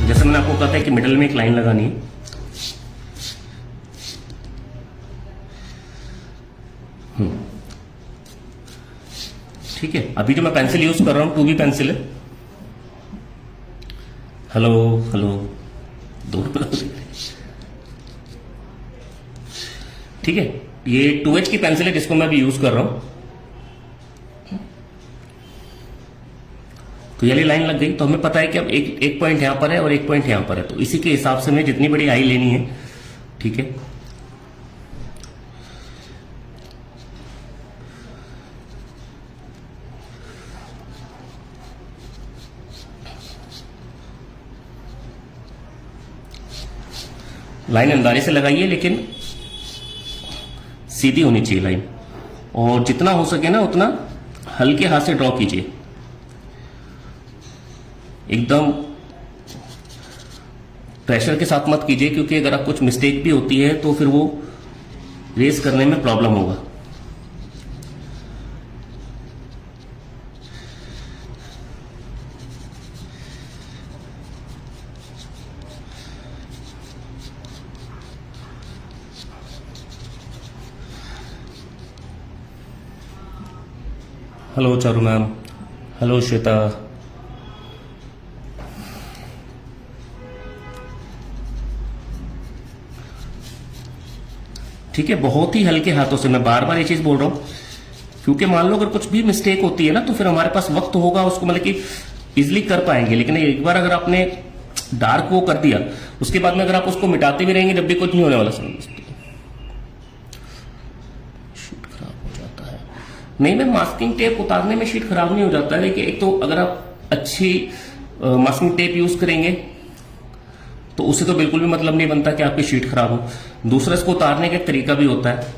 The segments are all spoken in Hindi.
जैसे मैंने आपको कहा था कि मिडल में एक लाइन लगानी है। ठीक है, अभी जो मैं पेंसिल यूज कर रहा हूं 2B पेंसिल है। हेलो हेलो, दो ठीक है, ये 2H की पेंसिल है जिसको मैं अभी यूज कर रहा हूं। तो ये लाइन लग गई, तो हमें पता है कि अब एक पॉइंट यहां पर है और एक पॉइंट यहां पर है, तो इसी के हिसाब से हमें जितनी बड़ी आई लेनी है। ठीक है, लाइन अंदाजे से लगाइए, लेकिन सीधी होनी चाहिए लाइन, और जितना हो सके ना उतना हल्के हाथ से ड्रॉ कीजिए, एकदम प्रेशर के साथ मत कीजिए, क्योंकि अगर आप कुछ मिस्टेक भी होती है तो फिर वो रेस करने में प्रॉब्लम होगा। Hello Charu ma'am, hello Shweta. ठीक है, बहुत ही हल्के हाथों से, मैं बार बार ये चीज बोल रहा हूं, क्योंकि मान लो अगर कुछ भी मिस्टेक होती है ना, तो फिर हमारे पास वक्त होगा उसको मतलब कि इजिली कर पाएंगे, लेकिन एक बार अगर आपने डार्क वो कर दिया, उसके बाद में अगर आप उसको मिटाते भी रहेंगे जब भी कुछ नहीं होने वाला। शीट खराब हो जाता है। नहीं मैम, मास्किंग टेप उतारने में शीट खराब नहीं हो जाता है, लेकिन एक तो अगर आप अच्छी मास्किंग टेप यूज करेंगे तो उससे तो बिल्कुल भी मतलब नहीं बनता कि आपकी शीट खराब हो। दूसरा, इसको उतारने का एक तरीका भी होता है।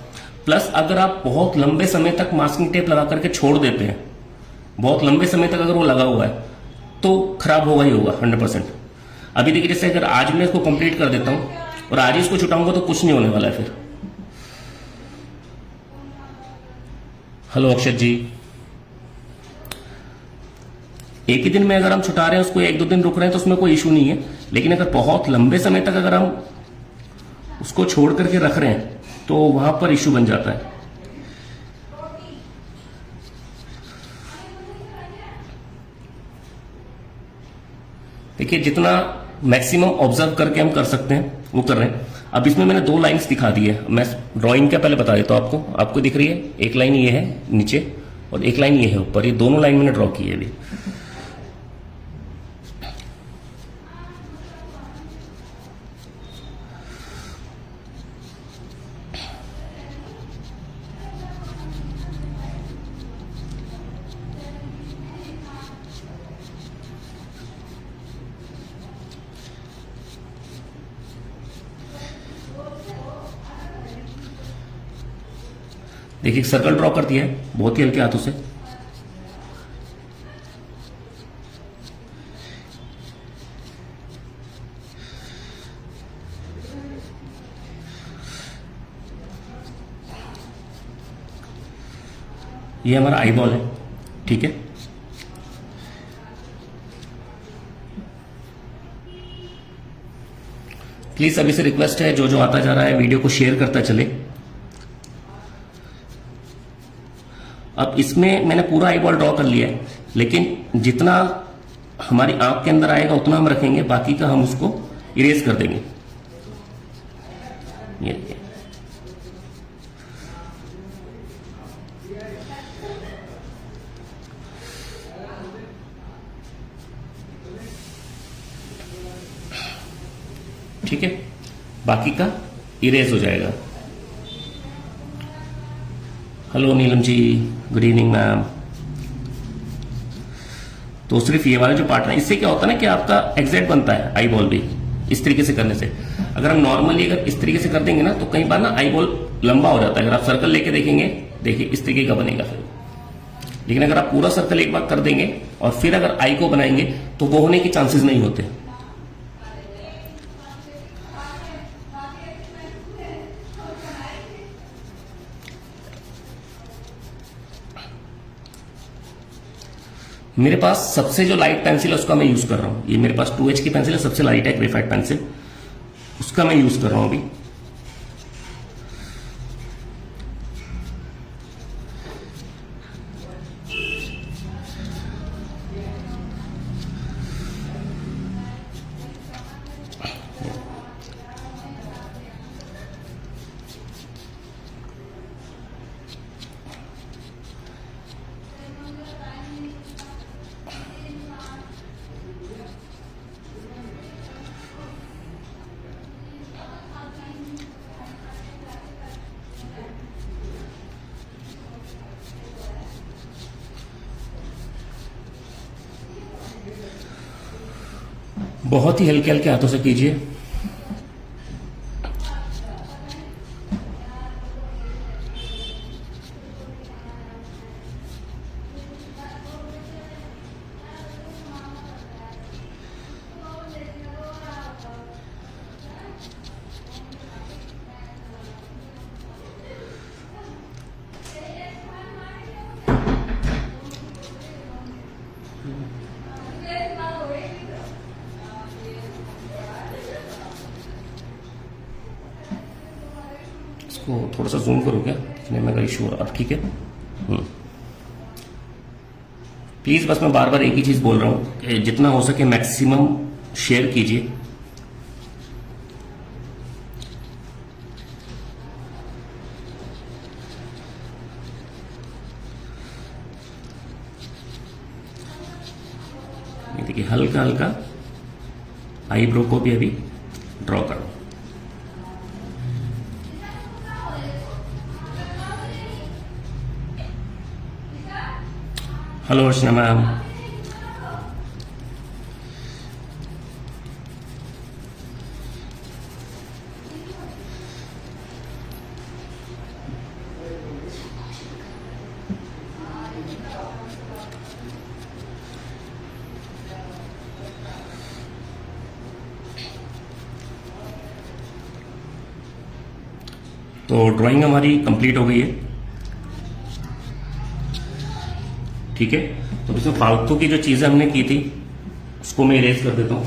प्लस अगर आप बहुत लंबे समय तक मास्किंग टेप लगा करके छोड़ देते हैं, बहुत लंबे समय तक अगर वो लगा हुआ है, तो खराब होगा ही होगा 100%। अभी देखिए, जैसे अगर आज मैं इसको कंप्लीट कर देता हूं और आज ही इसको छुटाऊंगा तो कुछ नहीं होने वाला है फिर। हेलो अक्षत जी, एक ही दिन में अगर हम छुटा रहे हैं उसको, 1-2 दिन रुक रहे हैं तो उसमें कोई इशू नहीं है, लेकिन अगर बहुत लंबे समय तक अगर हम उसको छोड़ करके रख रहे हैं तो वहां पर इशू बन जाता है। देखिए, जितना मैक्सिमम ऑब्जर्व करके हम कर सकते हैं वो कर रहे हैं। अब इसमें मैंने 2 लाइंस दिखा दी है, मैं ड्राइंग का पहले बता देता हूं आपको। आपको दिख रही है, एक लाइन ये है नीचे और एक लाइन ये है ऊपर, ये दोनों लाइन मैंने ड्रॉ की है अभी। देखिए, एक सर्कल ड्रॉ कर दिया है बहुत ही हल्के हाथों से। ये हमारा आई बॉल है। ठीक है, प्लीज अभी से रिक्वेस्ट है, जो जो आता जा रहा है वीडियो को शेयर करता चले। अब इसमें मैंने पूरा आई बॉल ड्रॉ कर लिया है, लेकिन जितना हमारी आंख के अंदर आएगा उतना हम रखेंगे, बाकी का हम उसको इरेज कर देंगे। ये ठीक है, बाकी का इरेज हो जाएगा। Hello Neelam ji, good evening ma'am. तो सिर्फ ये वाला जो पार्ट है, इससे क्या होता है ना कि आपका एग्जैक्ट बनता है आई बॉल भी इस तरीके से करने से। अगर हम नॉर्मली अगर इस तरीके से कर देंगे ना, तो कई बार ना आई बॉल लंबा हो जाता है। अगर आप सर्कल लेके देखेंगे, देखिए इस तरीके का बनेगा फिर। लेकिन अगर आप पूरा सर्कल एक बार कर देंगे और फिर अगर आई को बनाएंगे तो वो होने के चांसेस नहीं होते। मेरे पास सबसे जो लाइट पेंसिल है उसका मैं यूज कर रहा हूं। ये मेरे पास 2H की पेंसिल है, सबसे लाइट है ग्रेफाइट पेंसिल, उसका मैं यूज कर रहा हूं अभी। बहुत ही हल्के हल्के हाथों से कीजिए। इसको थोड़ा सा जूम करो क्या, दिखने में अगर इशू हो रहा। अब ठीक है। प्लीज बस मैं बार बार एक ही चीज बोल रहा हूं कि जितना हो सके मैक्सिमम शेयर कीजिए। देखिए हल्का हल्का आईब्रो को भी अभी ड्रॉ करो। हेलो अर्चना मैम। तो ड्राइंग हमारी कंप्लीट हो गई है, ठीक है। तो इसमें फालतू की जो चीजें हमने की थी उसको मैं इरेज कर देता हूं।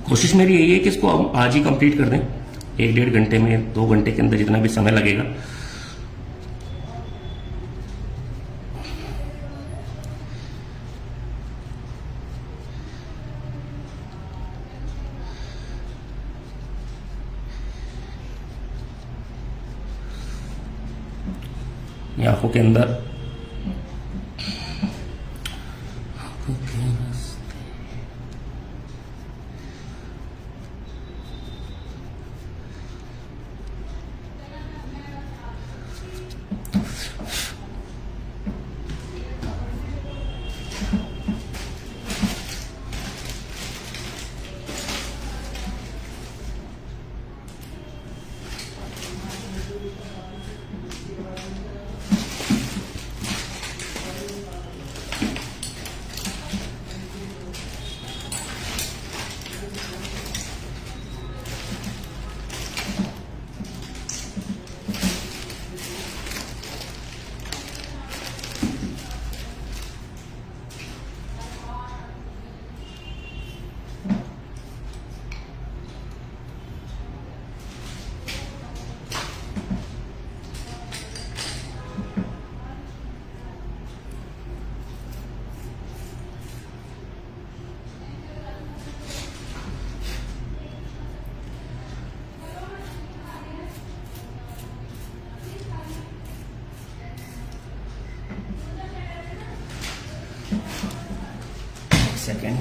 कोशिश मेरी यही है कि इसको हम आज ही कंप्लीट कर दें, 1-1.5 घंटे में, 2 घंटे के अंदर, जितना भी समय लगेगा। ये आंखों के अंदर सेकेंड।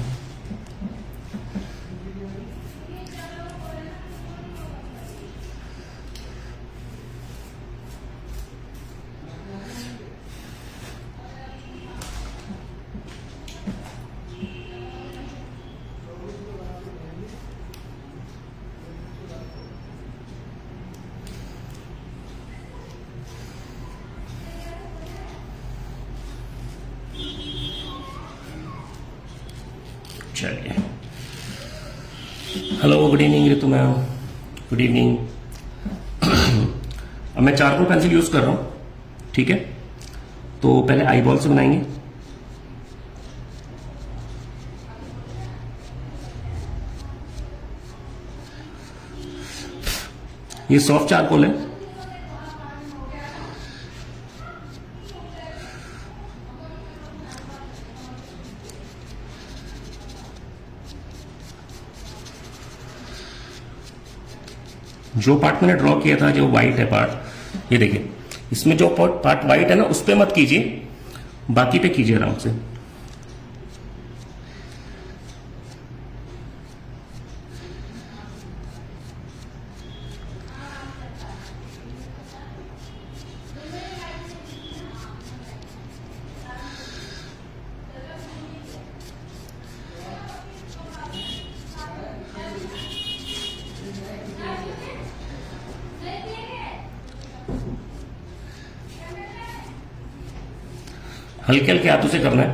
चलिए, हेलो, गुड इवनिंग ऋतु मैम, गुड इवनिंग। अब मैं चारकोल पेंसिल यूज कर रहा हूं, ठीक है। तो पहले आई बॉल से बनाएंगे। ये सॉफ्ट चारकोल है। जो पार्ट मैंने ड्रॉ किया था, जो व्हाइट है पार्ट, ये देखिए, इसमें जो पार्ट व्हाइट है ना, उस पे मत कीजिए, बाकी पे कीजिए आराम से। हल्के हल्के हाथों से करना है।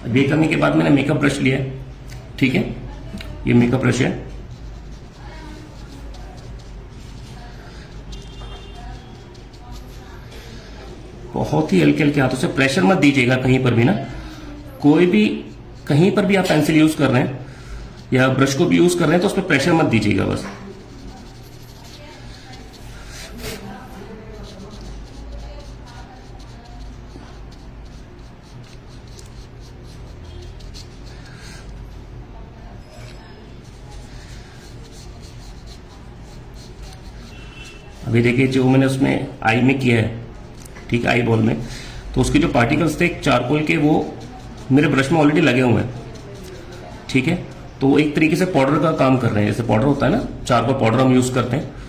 अब ये करने के बाद मैंने मेकअप ब्रश लिया है, ठीक है। ये मेकअप ब्रश है। बहुत ही हल्के हल्के हाथों से, प्रेशर मत दीजिएगा कहीं पर भी ना। कोई भी, कहीं पर भी आप पेंसिल यूज कर रहे हैं या ब्रश को भी यूज कर रहे हैं तो उस पर प्रेशर मत दीजिएगा बस। अभी देखिए, जो मैंने उसमें आई में किया है, ठीक, आई बॉल में, तो उसके जो पार्टिकल्स थे चारकोल के, वो मेरे ब्रश में ऑलरेडी लगे हुए हैं, ठीक है। तो वो एक तरीके से पाउडर का काम कर रहे हैं। जैसे पाउडर होता है ना, चारकोल पाउडर हम यूज करते हैं।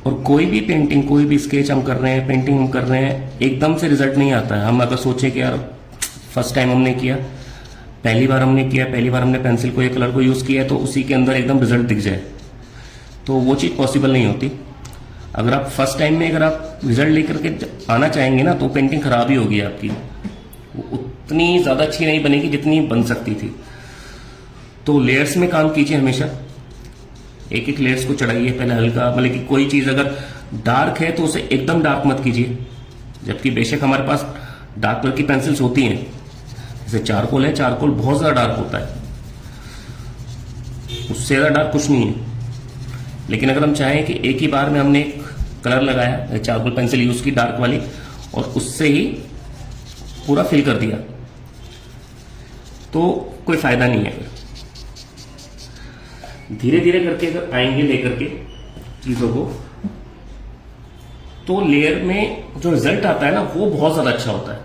और कोई भी पेंटिंग, कोई भी स्केच हम कर रहे हैं, पेंटिंग हम कर रहे हैं, एकदम से रिजल्ट नहीं आता है। हम अगर सोचें कि यार फर्स्ट टाइम हमने किया, पहली बार हमने किया, पहली बार हमने पेंसिल को, ये कलर को यूज किया है, तो उसी के अंदर एकदम रिजल्ट दिख जाए, तो वो चीज पॉसिबल नहीं होती। अगर आप फर्स्ट टाइम में अगर आप रिजल्ट लेकर के आना चाहेंगे ना, तो पेंटिंग खराब ही होगी आपकी, वो उतनी ज्यादा अच्छी नहीं बनेगी जितनी बन सकती थी। तो लेयर्स में काम कीजिए हमेशा, एक एक लेयर्स को चढ़ाइए पहले हल्का। मतलब कि कोई चीज अगर डार्क है तो उसे एकदम डार्क मत कीजिए, जबकि बेशक हमारे पास डार्क कलर की पेंसिल्स होती हैं। जैसे चारकोल है, चारकोल बहुत ज्यादा डार्क होता है, उससे ज्यादा डार्क कुछ नहीं है। लेकिन अगर हम चाहें कि एक ही बार में हमने एक कलर लगाया, चारकोल पेंसिल यूज की डार्क वाली, और उससे ही पूरा फिल कर दिया, तो कोई फायदा नहीं है। फिर धीरे धीरे करके अगर आएंगे लेकर के चीजों को, तो लेयर में जो रिजल्ट आता है ना, वो बहुत ज्यादा अच्छा होता है।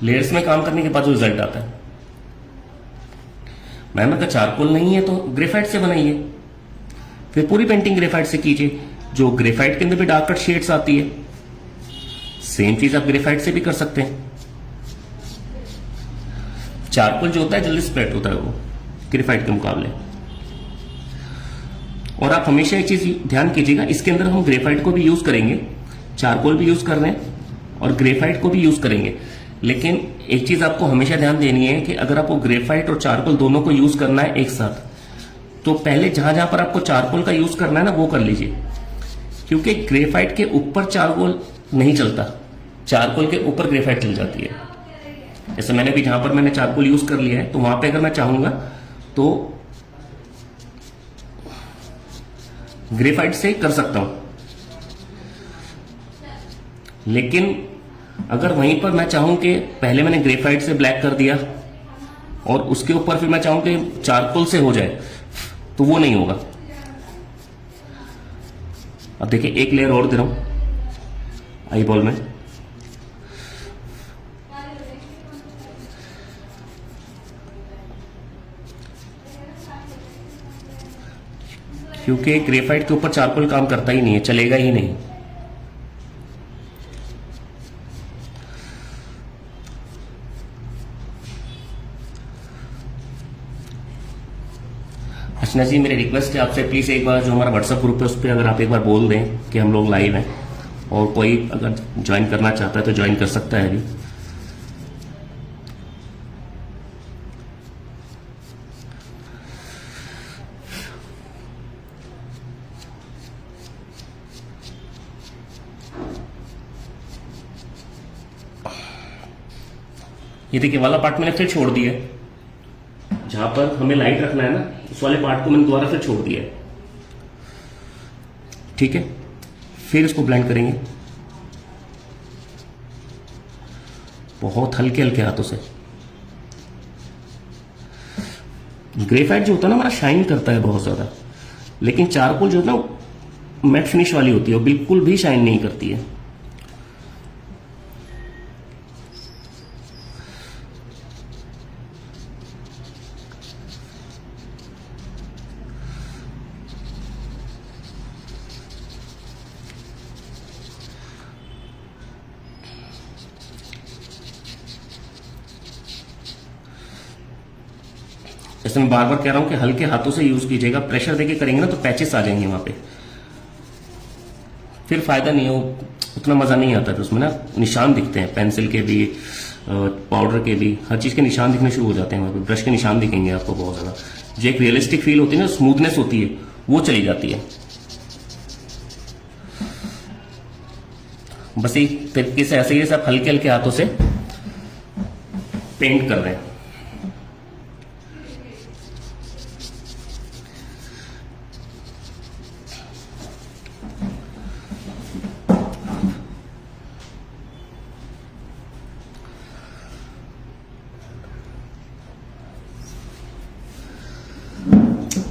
लेयर्स में काम करने के बाद जो रिजल्ट आता है, मैम अगर चारकोल नहीं है तो ग्रेफाइट से बनाइए, फिर पूरी पेंटिंग ग्रेफाइट से कीजिए। जो ग्रेफाइट के अंदर भी डार्क कट शेड्स आती है, सेम चीज आप ग्रेफाइट से भी कर सकते हैं। चारकोल जो होता है जल्दी स्प्रेड होता है वो ग्रेफाइट के मुकाबले। और आप हमेशा एक चीज ध्यान कीजिएगा, इसके अंदर हम ग्रेफाइट को भी यूज करेंगे, चारकोल भी यूज कर रहे हैं और ग्रेफाइट को भी यूज करेंगे। लेकिन एक चीज आपको हमेशा ध्यान देनी है कि अगर आपको ग्रेफाइट और चारकोल दोनों को यूज करना है एक साथ, तो पहले जहां जहां पर आपको चारकोल का यूज करना है ना, वो कर लीजिए, क्योंकि ग्रेफाइट के ऊपर चारकोल नहीं चलता, चारकोल के ऊपर ग्रेफाइट चल जाती है। जैसे मैंने भी जहां पर मैंने चारकोल यूज कर लिया है, तो वहां पे अगर मैं चाहूंगा तो ग्रेफाइट से कर सकता हूं, लेकिन अगर वहीं पर मैं चाहूं कि पहले मैंने ग्रेफाइट से ब्लैक कर दिया और उसके ऊपर फिर मैं चाहूं कि चारकोल से हो जाए, तो वो नहीं होगा। अब देखिए एक लेयर और दे रहा हूं आई बॉल में, क्योंकि ग्रेफाइट के ऊपर चारकोल काम करता ही नहीं है, चलेगा ही नहीं। अर्चना जी, मेरी रिक्वेस्ट है आपसे, प्लीज एक बार जो हमारा व्हाट्सएप ग्रुप है उस पर अगर आप एक बार बोल दें कि हम लोग लाइव हैं, और कोई अगर ज्वाइन करना चाहता है तो ज्वाइन कर सकता है अभी। ये देखिए वाला पार्ट मैंने फिर छोड़ दिया, जहां पर हमें लाइट रखना है ना, उस वाले पार्ट को मैंने दोबारा फिर छोड़ दिया है। ठीक है, फिर इसको ब्लेंड करेंगे बहुत हल्के हल्के हाथों से। ग्रेफाइट जो होता है ना हमारा शाइन करता है बहुत ज्यादा, लेकिन चारकोल जो है ना मैट फिनिश वाली होती है, वो बिल्कुल भी शाइन नहीं करती है। जैसे मैं बार बार कह रहा हूं कि हल्के हाथों से यूज कीजिएगा, प्रेशर देके करेंगे ना तो पैचेस आ जाएंगे वहां पे, फिर फायदा नहीं है, वो उतना मजा नहीं आता। तो उसमें ना निशान दिखते हैं, पेंसिल के भी पाउडर के भी, हर चीज के निशान दिखने शुरू हो जाते हैं वहां पे, ब्रश के निशान दिखेंगे आपको बहुत ज्यादा। जो एक रियलिस्टिक फील होती है ना, स्मूथनेस होती है, वो चली जाती है। बस एक तरीके से ऐसे ही सब हल्के हल्के हाथों से पेंट कर रहे हैं।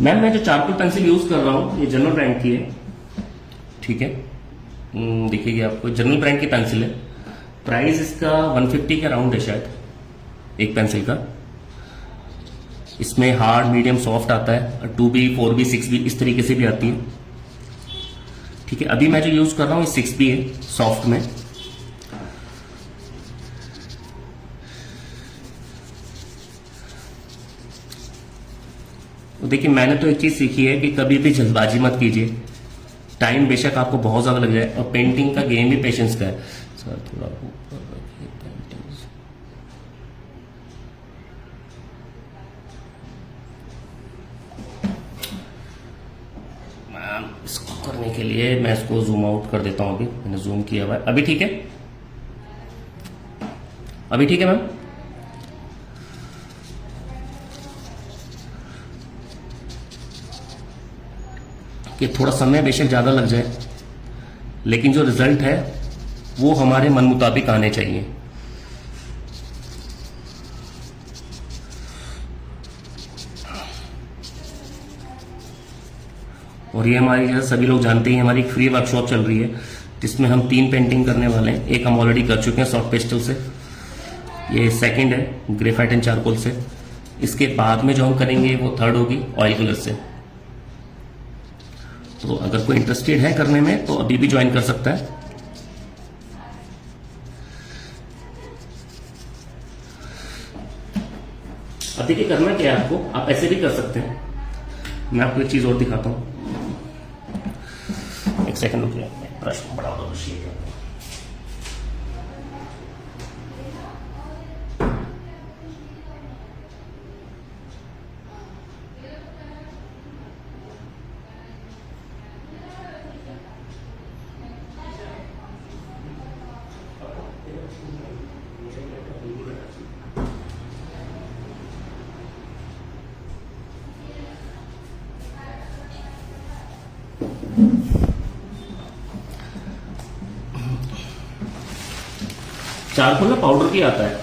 मैम मैं जो चारकोल पेंसिल यूज कर रहा हूं ये जनरल ब्रांड की है, ठीक है। देखिए आपको जनरल ब्रांड की पेंसिल है, प्राइस इसका 150 के अराउंड है शायद एक पेंसिल का। इसमें हार्ड, मीडियम, सॉफ्ट आता है, 2B, 4B, 6B इस तरीके से भी आती है, ठीक है। अभी मैं जो यूज कर रहा हूँ 6B है सॉफ्ट में। तो देखिए मैंने तो एक चीज सीखी है कि कभी भी जल्दबाजी मत कीजिए, टाइम बेशक आपको बहुत ज्यादा लग जाए, और पेंटिंग का गेम भी पेशेंस का है। सर थोड़ा ऊपर रखिए पेंटिंग, मैम इसको करने के लिए मैं इसको जूम आउट कर देता हूं। अभी मैंने जूम किया हुआ है, अभी ठीक है, अभी ठीक है मैम। कि थोड़ा समय बेशक ज्यादा लग जाए, लेकिन जो रिजल्ट है वो हमारे मन मुताबिक आने चाहिए। और ये हमारी, जैसे सभी लोग जानते हैं, हमारी फ्री वर्कशॉप चल रही है जिसमें हम 3 पेंटिंग करने वाले हैं। एक हम ऑलरेडी कर चुके हैं सॉफ्ट पेस्टल से, ये सेकंड है ग्रेफाइट एंड चारकोल से। इसके बाद में जो हम करेंगे वो थर्ड होगी ऑयल कलर से। तो अगर कोई इंटरेस्टेड है करने में तो अभी भी ज्वाइन कर सकता है। अब देखिए करना क्या है आपको, आप ऐसे भी कर सकते हैं। मैं आपको एक चीज और दिखाता हूं, एक सेकंड रुकिए, ब्रश बड़ा बड़ा शेक है। चारकोल ना पाउडर की आता है,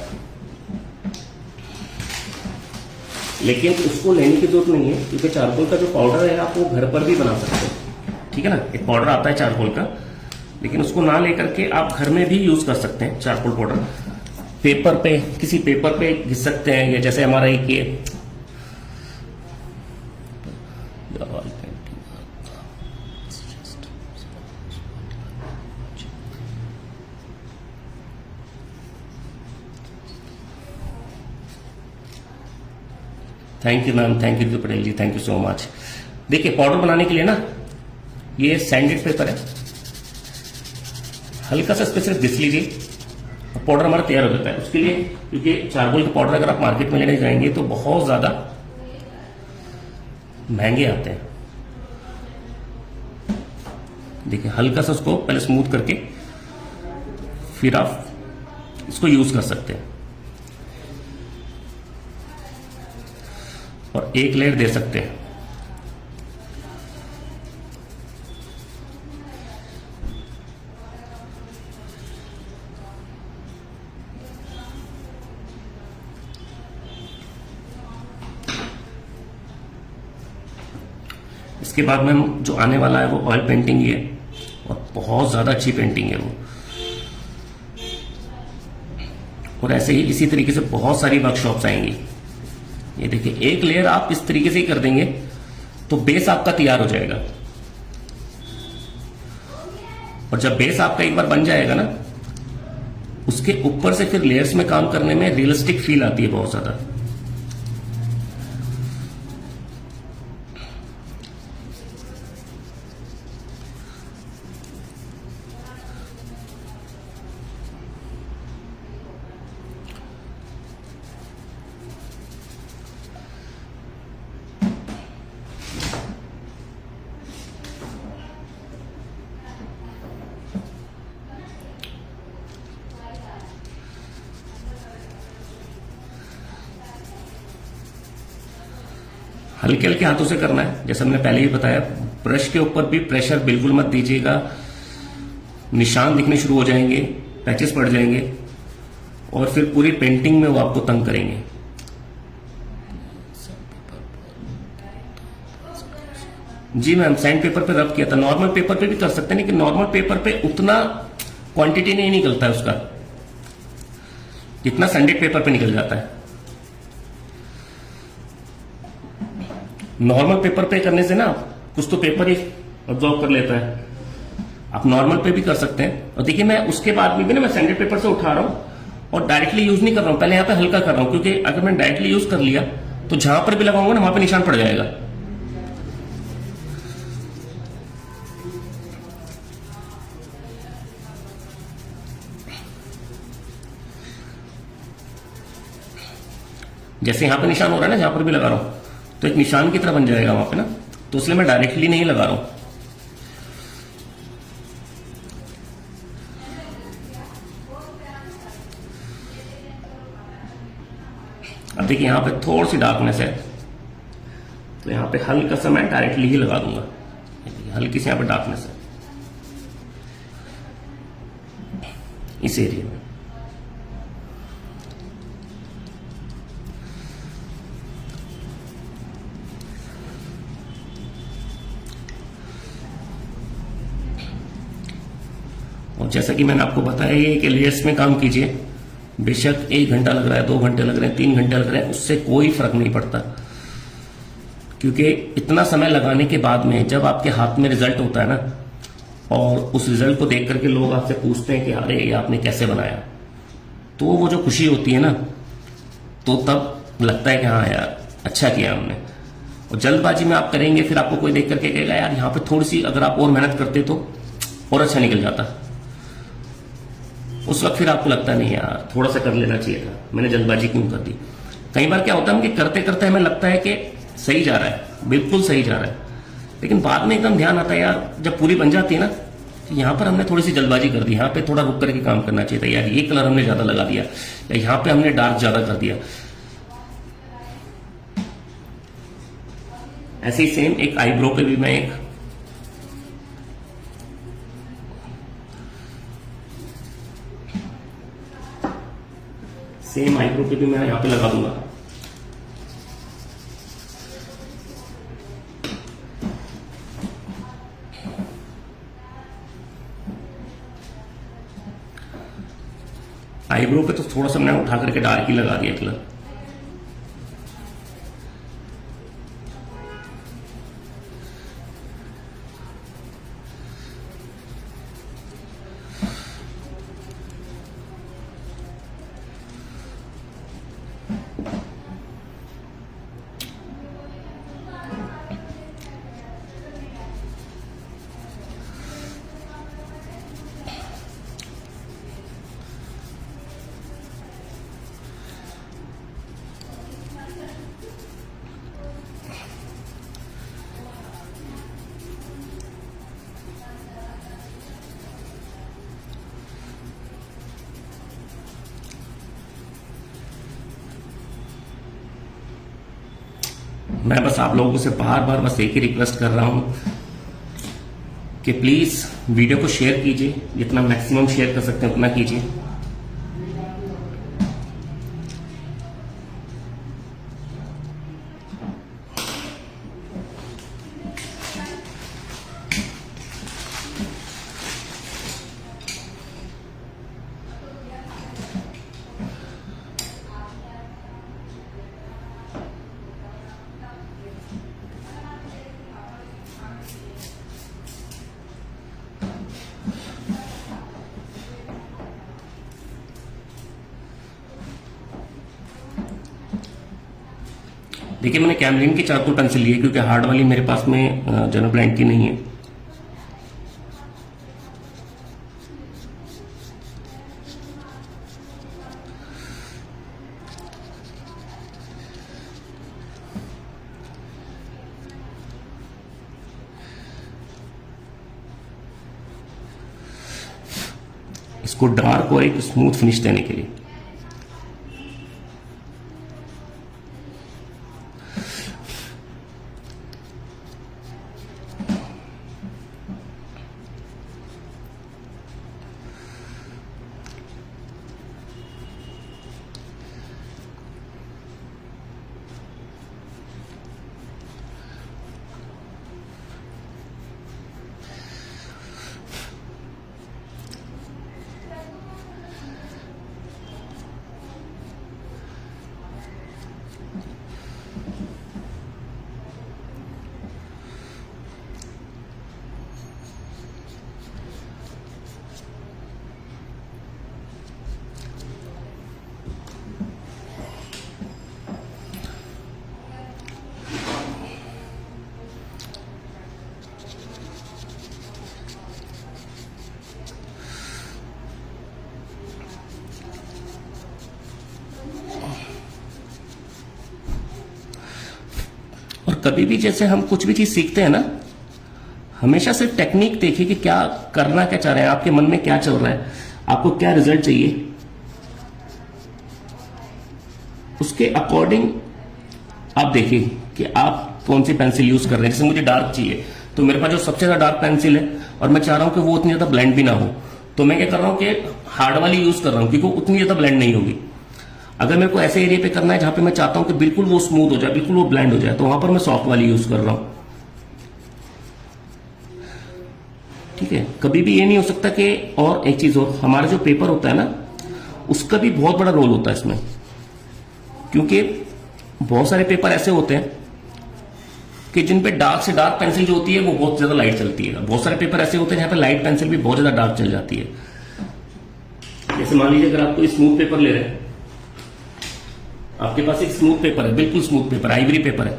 लेकिन उसको लेने की जरूरत नहीं है, क्योंकि चारकोल का जो पाउडर है आप वो घर पर भी बना सकते हो, ठीक है ना। एक पाउडर आता है चारकोल का, लेकिन उसको ना लेकर के आप घर में भी यूज कर सकते हैं चारकोल पाउडर। पेपर पे, किसी पेपर पे घिस सकते हैं, या जैसे हमारा एक ये thank you ma'am, thank you Patel ji, thank you so much. देखिए पाउडर बनाने के लिए ना ये सैंडेड पेपर है, हल्का सा स्पेशल घिस लीजिए, पाउडर हमारा तैयार हो जाता है। उसके लिए, क्योंकि चारकोल के पाउडर अगर आप मार्केट में लेने जाएंगे तो बहुत ज्यादा महंगे आते हैं। देखिए हल्का सा उसको पहले स्मूथ करके फिर आप इसको यूज कर सकते हैं, और एक लेयर दे सकते हैं। इसके बाद में हम जो आने वाला है वो ऑयल पेंटिंग ही है, और बहुत ज्यादा अच्छी पेंटिंग है वो। और ऐसे ही इसी तरीके से बहुत सारी वर्कशॉप्स आएंगी। ये देखिए एक लेयर आप इस तरीके से ही कर देंगे तो बेस आपका तैयार हो जाएगा, और जब बेस आपका एक बार बन जाएगा ना, उसके ऊपर से फिर लेयर्स में काम करने में रियलिस्टिक फील आती है बहुत ज्यादा। हल्के हल्के हाथों से करना है, जैसे हमने पहले ही बताया। ब्रश के ऊपर भी प्रेशर बिल्कुल मत दीजिएगा, निशान दिखने शुरू हो जाएंगे, पैचेस पड़ जाएंगे, और फिर पूरी पेंटिंग में वो आपको तंग करेंगे। जी मैम, सैंड पेपर पे रब किया था, नॉर्मल पेपर पे भी कर सकते हैं, लेकिन नॉर्मल पेपर पे उतना क्वांटिटी नहीं निकलता है उसका, जितना सैंडेड पेपर पे निकल जाता है। नॉर्मल पेपर पे करने से ना कुछ तो पेपर ही ऑब्जॉर्व कर लेता है। आप नॉर्मल पे भी कर सकते हैं। और देखिए मैं उसके बाद भी ना मैं सैंडेड पेपर से उठा रहा हूं और डायरेक्टली यूज नहीं कर रहा हूं, पहले यहां पे हल्का कर रहा हूं, क्योंकि अगर मैं डायरेक्टली यूज कर लिया तो जहां पर भी लगाऊंगा ना वहां पे निशान पड़ जाएगा। जैसे यहां पे निशान हो रहा है ना, जहां पर भी लगा रहा हूं तो एक निशान की तरह बन जाएगा वहां पे ना, तो इसलिए मैं डायरेक्टली नहीं लगा रहा हूं। अब देखिए यहां पे थोड़ी सी डार्कनेस है, तो यहां पे हल्का सा मैं डायरेक्टली ही लगा दूंगा। हल्की सी यहां पे डार्कनेस है इस एरिया में। और जैसा कि मैंने आपको बताया ये कि लेयर्स में काम कीजिए, बेशक 1 घंटा लग रहा है, 2 घंटे लग रहे हैं, 3 घंटे लग रहे हैं, उससे कोई फर्क नहीं पड़ता। क्योंकि इतना समय लगाने के बाद में जब आपके हाथ में रिजल्ट होता है ना, और उस रिजल्ट को देख करके लोग आपसे पूछते हैं कि अरे ये आपने कैसे बनाया, तो वो जो खुशी होती है ना, तो तब लगता है कि हाँ यार अच्छा किया हमने। और जल्दबाजी में आप करेंगे, फिर आपको कोई देख करके कहेगा यार यहाँ पे थोड़ी सी अगर आप और मेहनत करते तो और अच्छा निकल जाता। उस वक्त फिर आपको लगता नहीं यार थोड़ा सा कर लेना चाहिए था, मैंने जल्दबाजी क्यों कर दी। कई बार क्या होता है कि करते करते हमें लगता है कि सही जा रहा है, बिल्कुल सही जा रहा है, लेकिन बाद में एकदम ध्यान आता है यार जब पूरी बन जाती है ना, तो यहाँ पर हमने थोड़ी सी जल्दबाजी कर दी, यहाँ पे थोड़ा रुक करके काम करना चाहिए था, यार ये कलर हमने ज्यादा लगा दिया, या यहाँ पे हमने डार्क ज्यादा कर दिया। ऐसे ही सेम एक आईब्रो पे भी मैं एक सेम आईब्रो पे भी मैं यहाँ पे लगा दूंगा। आईब्रो पे तो थोड़ा सा मैंने उठा करके डार्क ही लगा दिया कलर। मैं बस आप लोगों से बार बार बस एक ही रिक्वेस्ट कर रहा हूं कि प्लीज वीडियो को शेयर कीजिए, जितना मैक्सिमम शेयर कर सकते हैं उतना कीजिए। देखिए मैंने कैमलिन की चारकोल पेंसिल ली है क्योंकि हार्ड वाली मेरे पास में जनरल ब्रांड की नहीं है। इसको डार्क और एक स्मूथ फिनिश देने के लिए कभी भी जैसे हम कुछ भी चीज सीखते हैं ना, हमेशा सिर्फ टेक्निक देखिए कि क्या करना क्या चाह रहे हैं, आपके मन में क्या चल रहा है, आपको क्या रिजल्ट चाहिए, उसके अकॉर्डिंग आप देखिए कि आप कौन सी पेंसिल यूज कर रहे हैं। जैसे मुझे डार्क चाहिए तो मेरे पास जो सबसे ज्यादा डार्क पेंसिल है और मैं चाह रहा हूं कि वो उतनी ज्यादा ब्लेंड भी ना हो, तो मैं क्या कर रहा हूं कि हार्ड वाली यूज कर रहा हूं क्योंकि वो उतनी ज्यादा ब्लेंड नहीं होगी। अगर मेरे को ऐसे एरिया पे करना है जहां पे मैं चाहता हूं कि बिल्कुल वो स्मूथ हो जाए, बिल्कुल वो ब्लेंड हो जाए, तो वहां पर मैं सॉफ्ट वाली यूज कर रहा हूं। ठीक है, कभी भी ये नहीं हो सकता कि, और एक चीज और, हमारा जो पेपर होता है ना उसका भी बहुत बड़ा रोल होता है इसमें, क्योंकि बहुत सारे पेपर ऐसे होते हैं कि जिन पे डार्क से डार्क पेंसिल जो होती है वो बहुत ज्यादा लाइट चलती है। बहुत सारे पेपर ऐसे होते हैं जहां पे लाइट पेंसिल भी बहुत ज्यादा डार्क चल जाती है। जैसे मान लीजिए अगर आप कोई स्मूथ पेपर ले रहे हैं, आपके पास एक स्मूथ पेपर है, बिल्कुल स्मूथ पेपर, आइवरी पेपर है,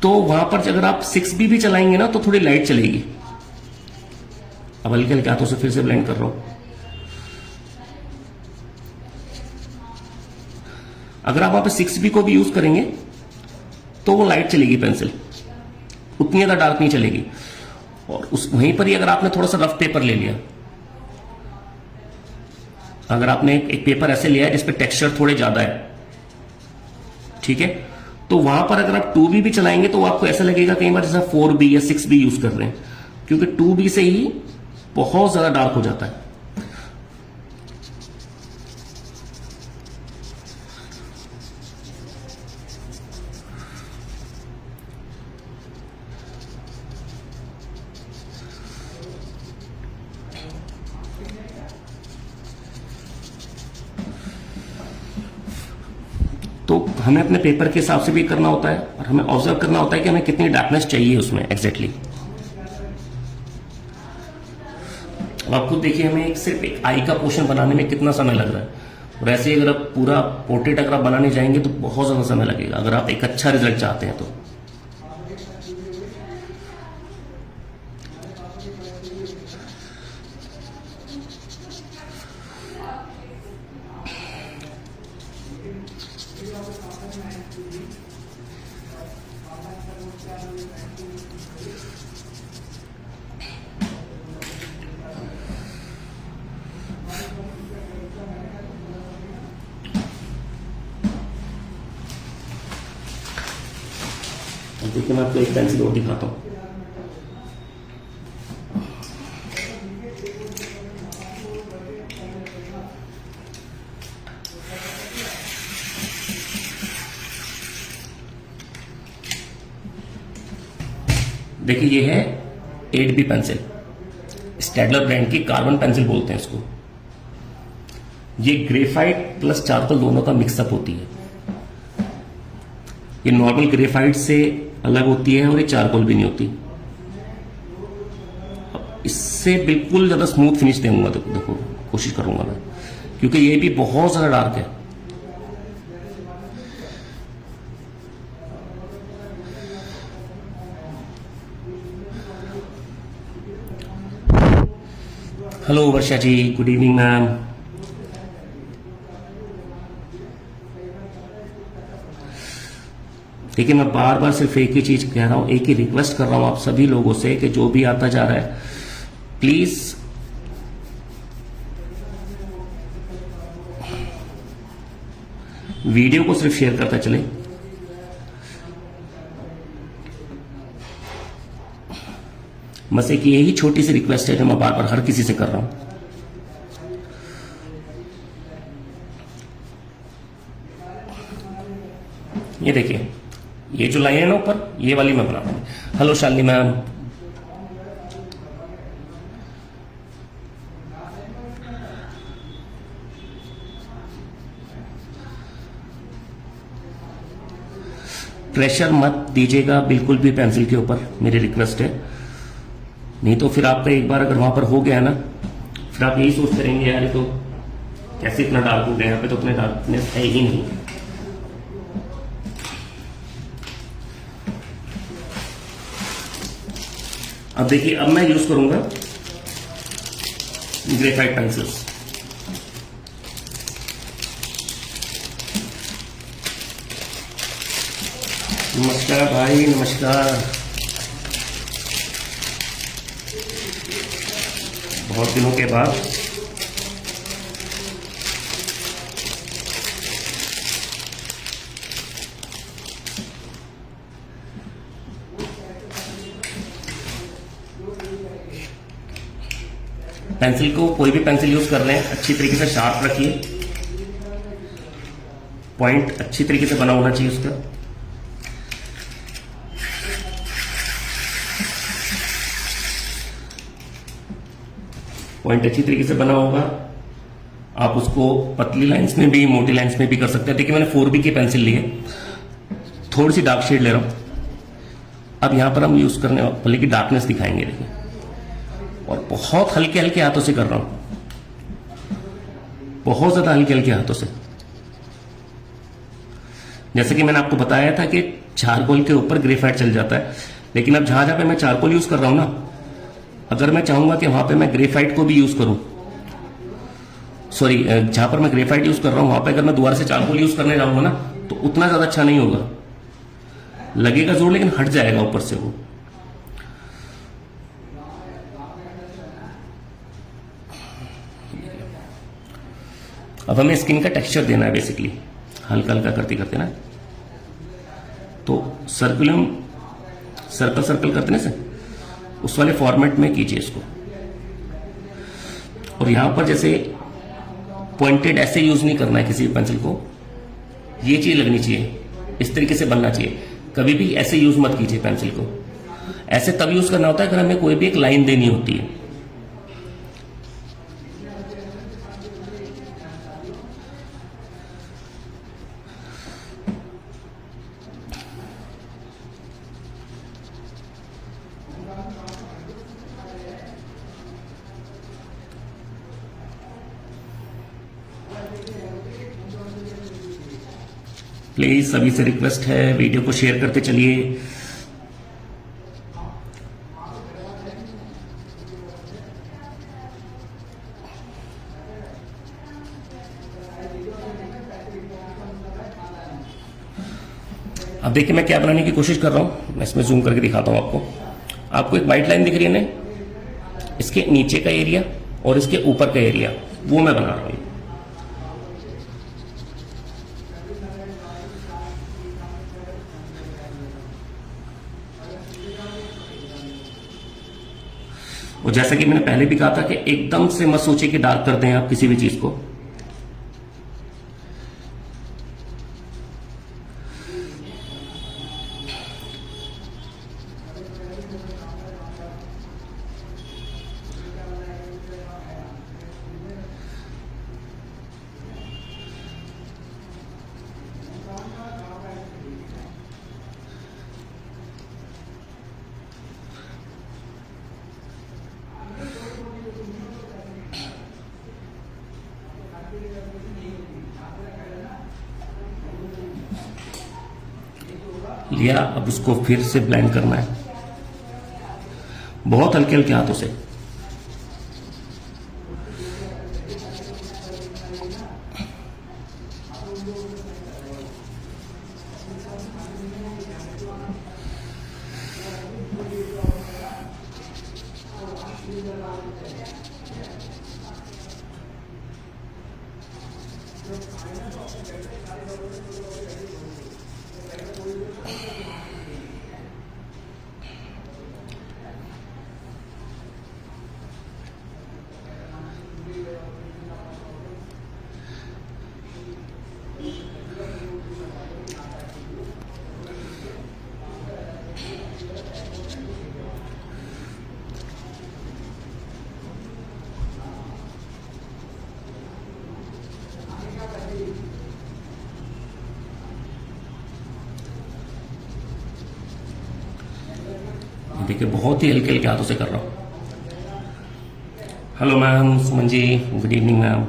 तो वहां पर अगर आप 6B भी चलाएंगे ना तो थोड़ी लाइट चलेगी। अब हल्के हल्के हाथों से फिर से ब्लेंड कर रहा हूं। अगर आप वहां पे 6B को भी यूज करेंगे तो वो लाइट चलेगी पेंसिल, उतनी ज्यादा डार्क नहीं चलेगी। और उस वहीं पर ही अगर आपने थोड़ा सा रफ पेपर ले लिया, अगर आपने एक पेपर ऐसे लिया है जिसपे टेक्सचर थोड़े ज्यादा है, ठीक है, तो वहां पर अगर आप 2B भी चलाएंगे तो आपको ऐसा लगेगा कई बार जैसा 4B या 6B यूज कर रहे हैं, क्योंकि 2B से ही बहुत ज्यादा डार्क हो जाता है। तो हमें अपने पेपर के हिसाब से भी करना होता है और हमें ऑब्जर्व करना होता है कि हमें कितनी डार्कनेस चाहिए उसमें एग्जैक्टली। अब आप खुद देखिए हमें सिर्फ एक आई का पोर्शन बनाने में कितना समय लग रहा है, और ऐसे ही अगर आप पूरा पोर्ट्रेट अगर आप बनाने जाएंगे तो बहुत ज़्यादा समय लगेगा अगर आप एक अच्छा रिजल्ट चाहते हैं तो। देखिए मैं आपको एक पेंसिल और दिखाता हूँ। देखिए ये है 8B पेंसिल, स्टैडलर ब्रांड की कार्बन पेंसिल बोलते हैं इसको। ये ग्रेफाइट प्लस चारकोल दोनों का मिक्सअप होती है। ये नॉर्मल ग्रेफाइट से अलग होती है और ये चारकोल भी नहीं होती। इससे बिल्कुल ज्यादा स्मूथ फिनिश दूंगा, देखो कोशिश करूंगा मैं, क्योंकि ये भी बहुत ज्यादा डार्क है। हेलो वर्षा जी, गुड इवनिंग मैम। देखिए मैं बार बार सिर्फ एक ही चीज कह रहा हूं, एक ही रिक्वेस्ट कर रहा हूं आप सभी लोगों से कि जो भी आता जा रहा है प्लीज वीडियो को सिर्फ शेयर करता चले। बस एक यही छोटी सी रिक्वेस्ट है जो मैं बार बार हर किसी से कर रहा हूं। ये देखिए ये जो लाइन है ना ऊपर, ये वाली मैं बना रहा हूं। Hello Shalini ma'am. प्रेशर मत दीजिएगा बिल्कुल भी पेंसिल के ऊपर, मेरी रिक्वेस्ट है। नहीं तो फिर आपका एक बार अगर वहां पर हो गया ना, फिर आप यही सोचते रहेंगे यार ये तो कैसे इतना डार्क हो गया, यहाँ पे तो उतने डार्कनेस है ही नहीं। अब देखिए अब मैं यूज करूंगा ग्रेफाइट पेंसिल्स। नमस्कार भाई, नमस्कार। बहुत दिनों के बाद पेंसिल को, कोई भी पेंसिल यूज कर रहे हैं अच्छी तरीके से शार्प रखिए, पॉइंट अच्छी तरीके से बना होना चाहिए उसका। पॉइंट अच्छी तरीके से बना होगा। आप उसको पतली लाइंस में भी मोटी लाइंस में भी कर सकते हैं। देखिए मैंने 4B की पेंसिल ली है, थोड़ी सी डार्क शेड ले रहा हूं। अब यहां पर हम यूज करने वाले की डार्कनेस दिखाएंगे, देखिए, और बहुत हल्के हल्के हाथों से कर रहा हूं, बहुत ज्यादा हल्के हल्के हाथों से। जैसे कि मैंने आपको बताया था कि चारकोल के ऊपर ग्रेफाइट चल जाता है, लेकिन अब जहां जहां पे मैं चारकोल यूज कर रहा हूं ना, अगर मैं चाहूंगा कि वहां पे मैं ग्रेफाइट को भी यूज करूं, सॉरी, जहां पर मैं ग्रेफाइट यूज कर रहा हूं वहां पे अगर मैं दोबारा से चारकोल यूज करने जाऊंगा ना, तो उतना ज्यादा अच्छा नहीं होगा। लगेगा जोर लेकिन हट जाएगा ऊपर से वो। अब हमें स्किन का टेक्सचर देना है बेसिकली, हल्का हल्का करते करते ना, तो सर्कल सर्कल करते ना से उस वाले फॉर्मेट में कीजिए इसको। और यहां पर जैसे पॉइंटेड ऐसे यूज नहीं करना है किसी पेंसिल को, ये चीज लगनी चाहिए, इस तरीके से बनना चाहिए। कभी भी ऐसे यूज मत कीजिए पेंसिल को। ऐसे तब यूज करना होता है अगर हमें कोई भी एक लाइन देनी होती है। प्लीज सभी से रिक्वेस्ट है, वीडियो को शेयर करते चलिए। अब देखिए मैं क्या बनाने की कोशिश कर रहा हूं, मैं इसमें जूम करके दिखाता हूं आपको। आपको एक वाइट लाइन दिख रही है ना, इसके नीचे का एरिया और इसके ऊपर का एरिया, वो मैं बना रहा हूं। और जैसा कि मैंने पहले भी कहा था कि एकदम से मत सोचिए कि डार्क करते हैं आप किसी भी चीज को। लिया, अब उसको फिर से ब्लेंड करना है बहुत हल्के हल्के हाथों से। देखिए बहुत ही हल्के हल्के हाथों से कर रहा हूँ। Hello ma'am, Suman ji, good evening ma'am.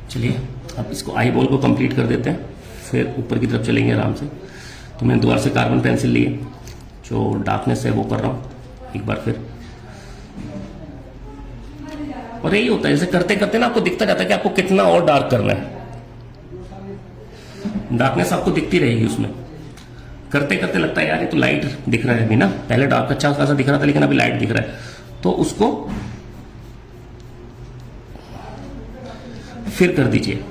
चलिए अब इसको आई बॉल को कंप्लीट कर देते हैं, फिर ऊपर की तरफ चलेंगे आराम से। तो मैंने दोबारा से कार्बन पेंसिल लिए, जो डार्कनेस है वो कर रहा हूँ एक बार फिर। और यही होता है, जैसे करते करते ना आपको दिखता जाता है कि आपको कितना और डार्क करना है। डार्कनेस आपको दिखती रहेगी उसमें, करते करते लगता है यार ये तो लाइट दिख रहा है अभी ना, पहले डार्क अच्छा खासा दिख रहा था लेकिन अभी लाइट दिख रहा है, तो उसको फिर कर दीजिए।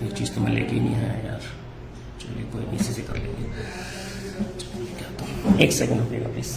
ये चीज तो मैं लेके ही नहीं आया यार, चलिए कोई नहीं, इसी से कर लेंगे। एक सेकंड रुकिएगा प्लीज।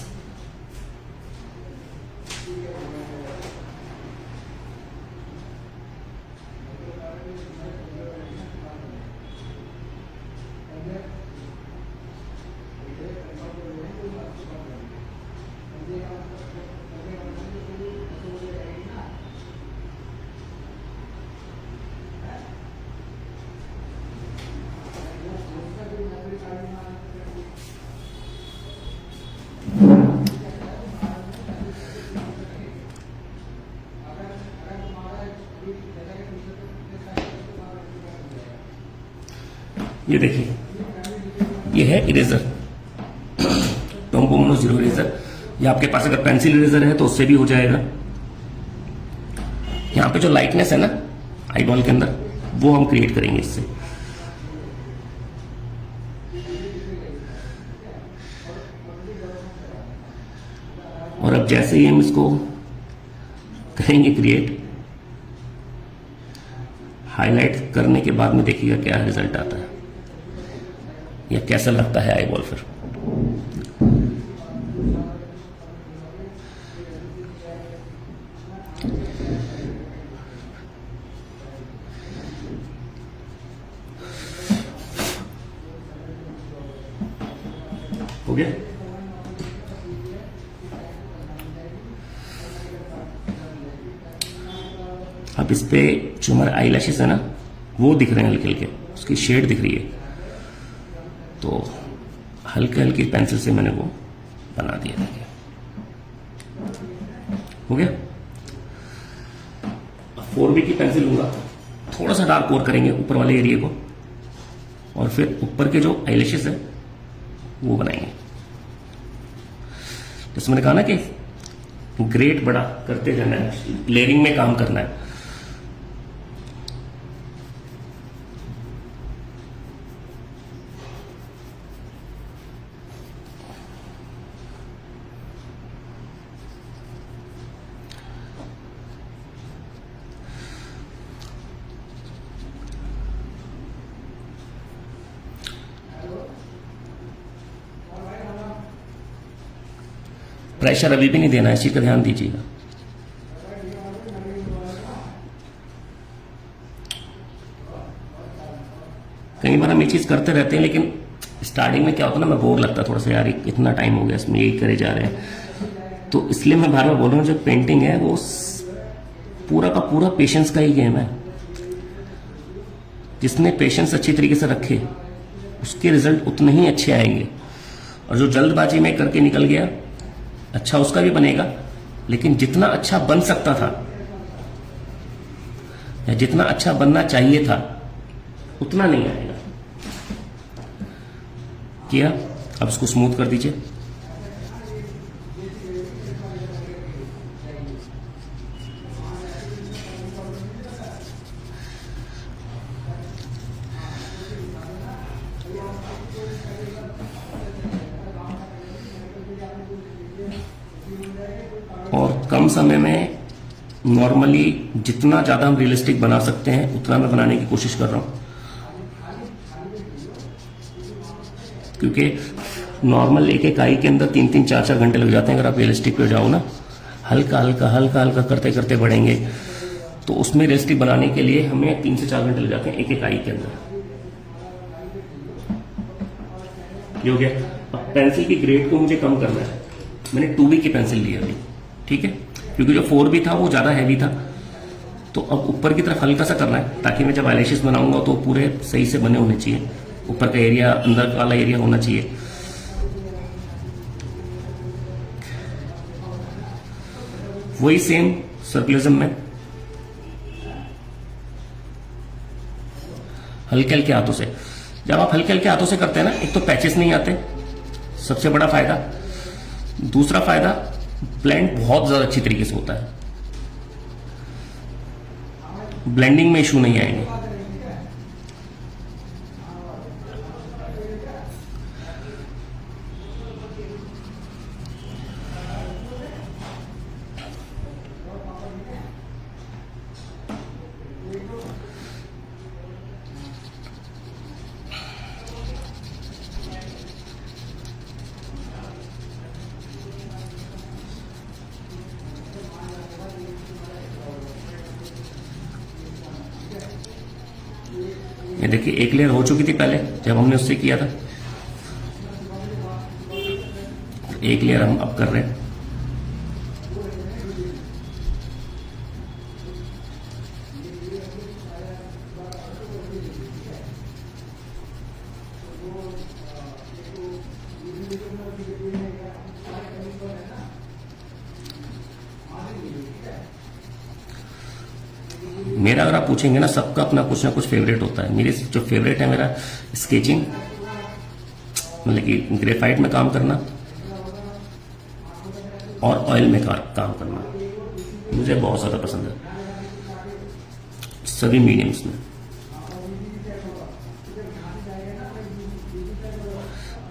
ये देखिए, ये है eraser, Tombow mono zero eraser. ये आपके पास अगर पेंसिल इरेजर है तो उससे भी हो जाएगा। यहाँ पे जो लाइटनेस है ना आई बॉल के अंदर, वो हम क्रिएट करेंगे इससे। और अब जैसे ही हम इसको करेंगे क्रिएट, हाईलाइट करने के बाद में देखिएगा क्या रिजल्ट आता है या कैसा लगता है आई बॉल फिर। गया। अब इस पे जो हमारे आई लैशेस है ना, वो दिख रहे हैं हल्के हल्के, उसकी शेड दिख रही है, तो हल्के हल्के पेंसिल से मैंने वो बना दिया। देखिए हो गया। 4B की पेंसिल लूंगा, थोड़ा सा डार्क और करेंगे ऊपर वाले एरिया को, और फिर ऊपर के जो आईलैशेस है वो बनाएंगे। जैसे मैंने कहा ना कि ग्रेड बड़ा करते जाना है, लेयरिंग में काम करना है। प्रेशर अभी भी नहीं देना है, इसी का ध्यान दीजिएगा। कई बार हम ये चीज करते रहते हैं, लेकिन स्टार्टिंग में क्या होता है ना, मैं बोर लगता है थोड़ा सा, यार इतना टाइम हो गया इसमें यही करे जा रहे हैं। तो इसलिए मैं बार बार बोल रहा हूँ, जो पेंटिंग है वो पूरा का पूरा पेशेंस का ही गेम है। जिसने पेशेंस अच्छी तरीके से रखे उसके रिजल्ट उतने ही अच्छे आएंगे, और जो जल्दबाजी में करके निकल गया, अच्छा उसका भी बनेगा, लेकिन जितना अच्छा बन सकता था या जितना अच्छा बनना चाहिए था उतना नहीं आएगा। किया, अब इसको स्मूथ कर दीजिए। और कम समय में नॉर्मली जितना ज़्यादा हम रियलिस्टिक बना सकते हैं उतना मैं बनाने की कोशिश कर रहा हूँ, क्योंकि नॉर्मल एक एक आई के अंदर 3-3, 4-4 घंटे लग जाते हैं। अगर आप रियलिस्टिक पे जाओ ना, हल्का हल्का हल्का हल्का करते करते बढ़ेंगे, तो उसमें रियलिस्टिक बनाने के लिए हमें 3 से 4 घंटे लग जाते हैं एक एक आई के अंदर। ये हो गया। अब पेंसिल की ग्रेड को मुझे कम करना है, मैंने 2B की पेंसिल ली अभी, ठीक है, क्योंकि जो 4B था वो ज़्यादा हैवी था। तो अब ऊपर की तरफ हल्का सा करना है, ताकि मैं जब आईलैशेस बनाऊंगा तो पूरे सही से बने होने चाहिए, ऊपर का एरिया, अंदर वाला एरिया होना चाहिए। वही सेम सर्कुलरिज्म में हल्के हल्के हाथों से। जब आप हल्के हल्के हाथों से करते हैं ना, एक तो पैचेस नहीं आते, सबसे बड़ा फायदा। दूसरा फायदा, ब्लेंड बहुत ज्यादा अच्छी तरीके से होता है, ब्लेंडिंग में इशू नहीं आएंगे। ये देखिए, एक लेयर हो चुकी थी पहले जब हमने उससे किया था, एक लेयर हम अब कर रहे हैं। मेरा अगर आप पूछेंगे ना, सबका अपना कुछ ना कुछ फेवरेट होता है। मेरे जो फेवरेट है मेरा स्केचिंग, मतलब कि ग्रेफाइट में काम करना और ऑयल में काम करना, मुझे बहुत ज़्यादा पसंद है, सभी मीडियम्स में।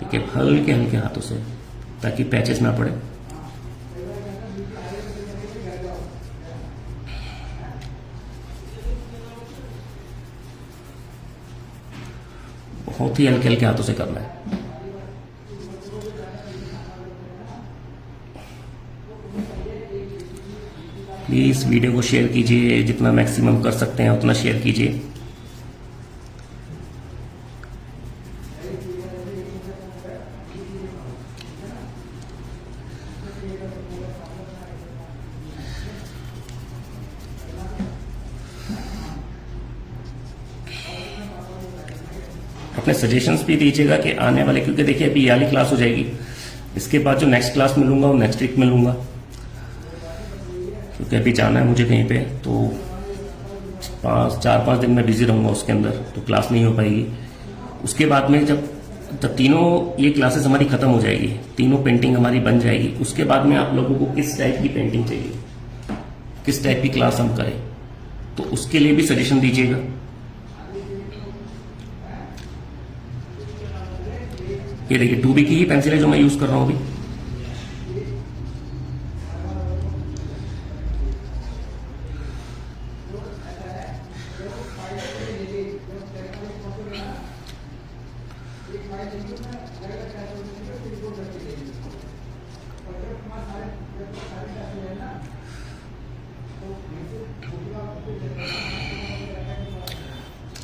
ठीक है, हल्के हल्के हाथों से, ताकि पैचेस ना पड़े। बहुत ही हल्के हल्के हाथों से करना है। प्लीज वीडियो को शेयर कीजिए, जितना मैक्सिमम कर सकते हैं उतना शेयर कीजिए। अपने सजेशंस भी दीजिएगा कि आने वाले, क्योंकि देखिए अभी ये वाली क्लास हो जाएगी, इसके बाद जो नेक्स्ट क्लास मिलूंगा वो नेक्स्ट वीक मिलूंगा, क्योंकि अभी जाना है मुझे कहीं पे, तो 4-5 दिन में बिजी रहूंगा उसके अंदर, तो क्लास नहीं हो पाएगी। उसके बाद में जब तीनों ये क्लासेस हमारी खत्म हो जाएगी, तीनों पेंटिंग हमारी बन जाएगी, उसके बाद में आप लोगों को किस टाइप की पेंटिंग चाहिए, किस टाइप की क्लास हम करें, तो उसके लिए भी सजेशन दीजिएगा। ये देखिए 2B की ही पेंसिल है जो मैं यूज कर रहा हूं अभी।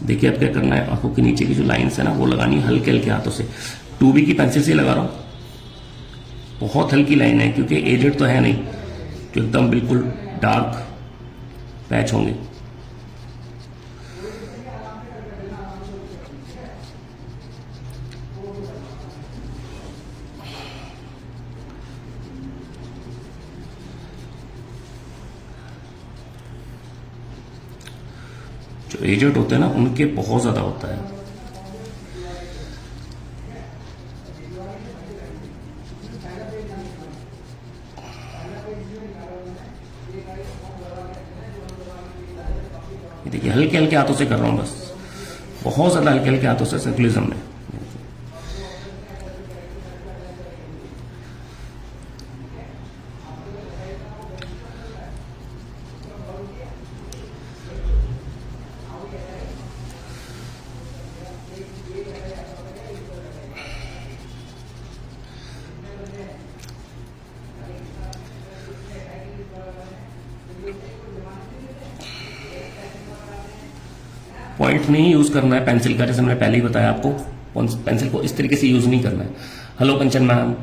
देखिए अब क्या करना है, आंखों के नीचे की जो लाइंस है ना वो लगानी है हल्के हल्के हाथों से। 2B की पेंसिल से लगा रहा हूं, बहुत हल्की लाइन है, क्योंकि एजेड तो है नहीं जो एकदम बिल्कुल डार्क पैच होंगे। जो एजेड होते हैं ना उनके बहुत ज्यादा होता है। देखिए हल्के हल्के हाथों से कर रहा हूं बस, बहुत ज्यादा हल्के हल्के हाथों से सर्कुलिज्म में। पॉइंट नहीं यूज करना है पेंसिल का, जैसे मैंने पहले ही बताया आपको, पेंसिल को इस तरीके से यूज नहीं करना है। हेलो कंचन मैम।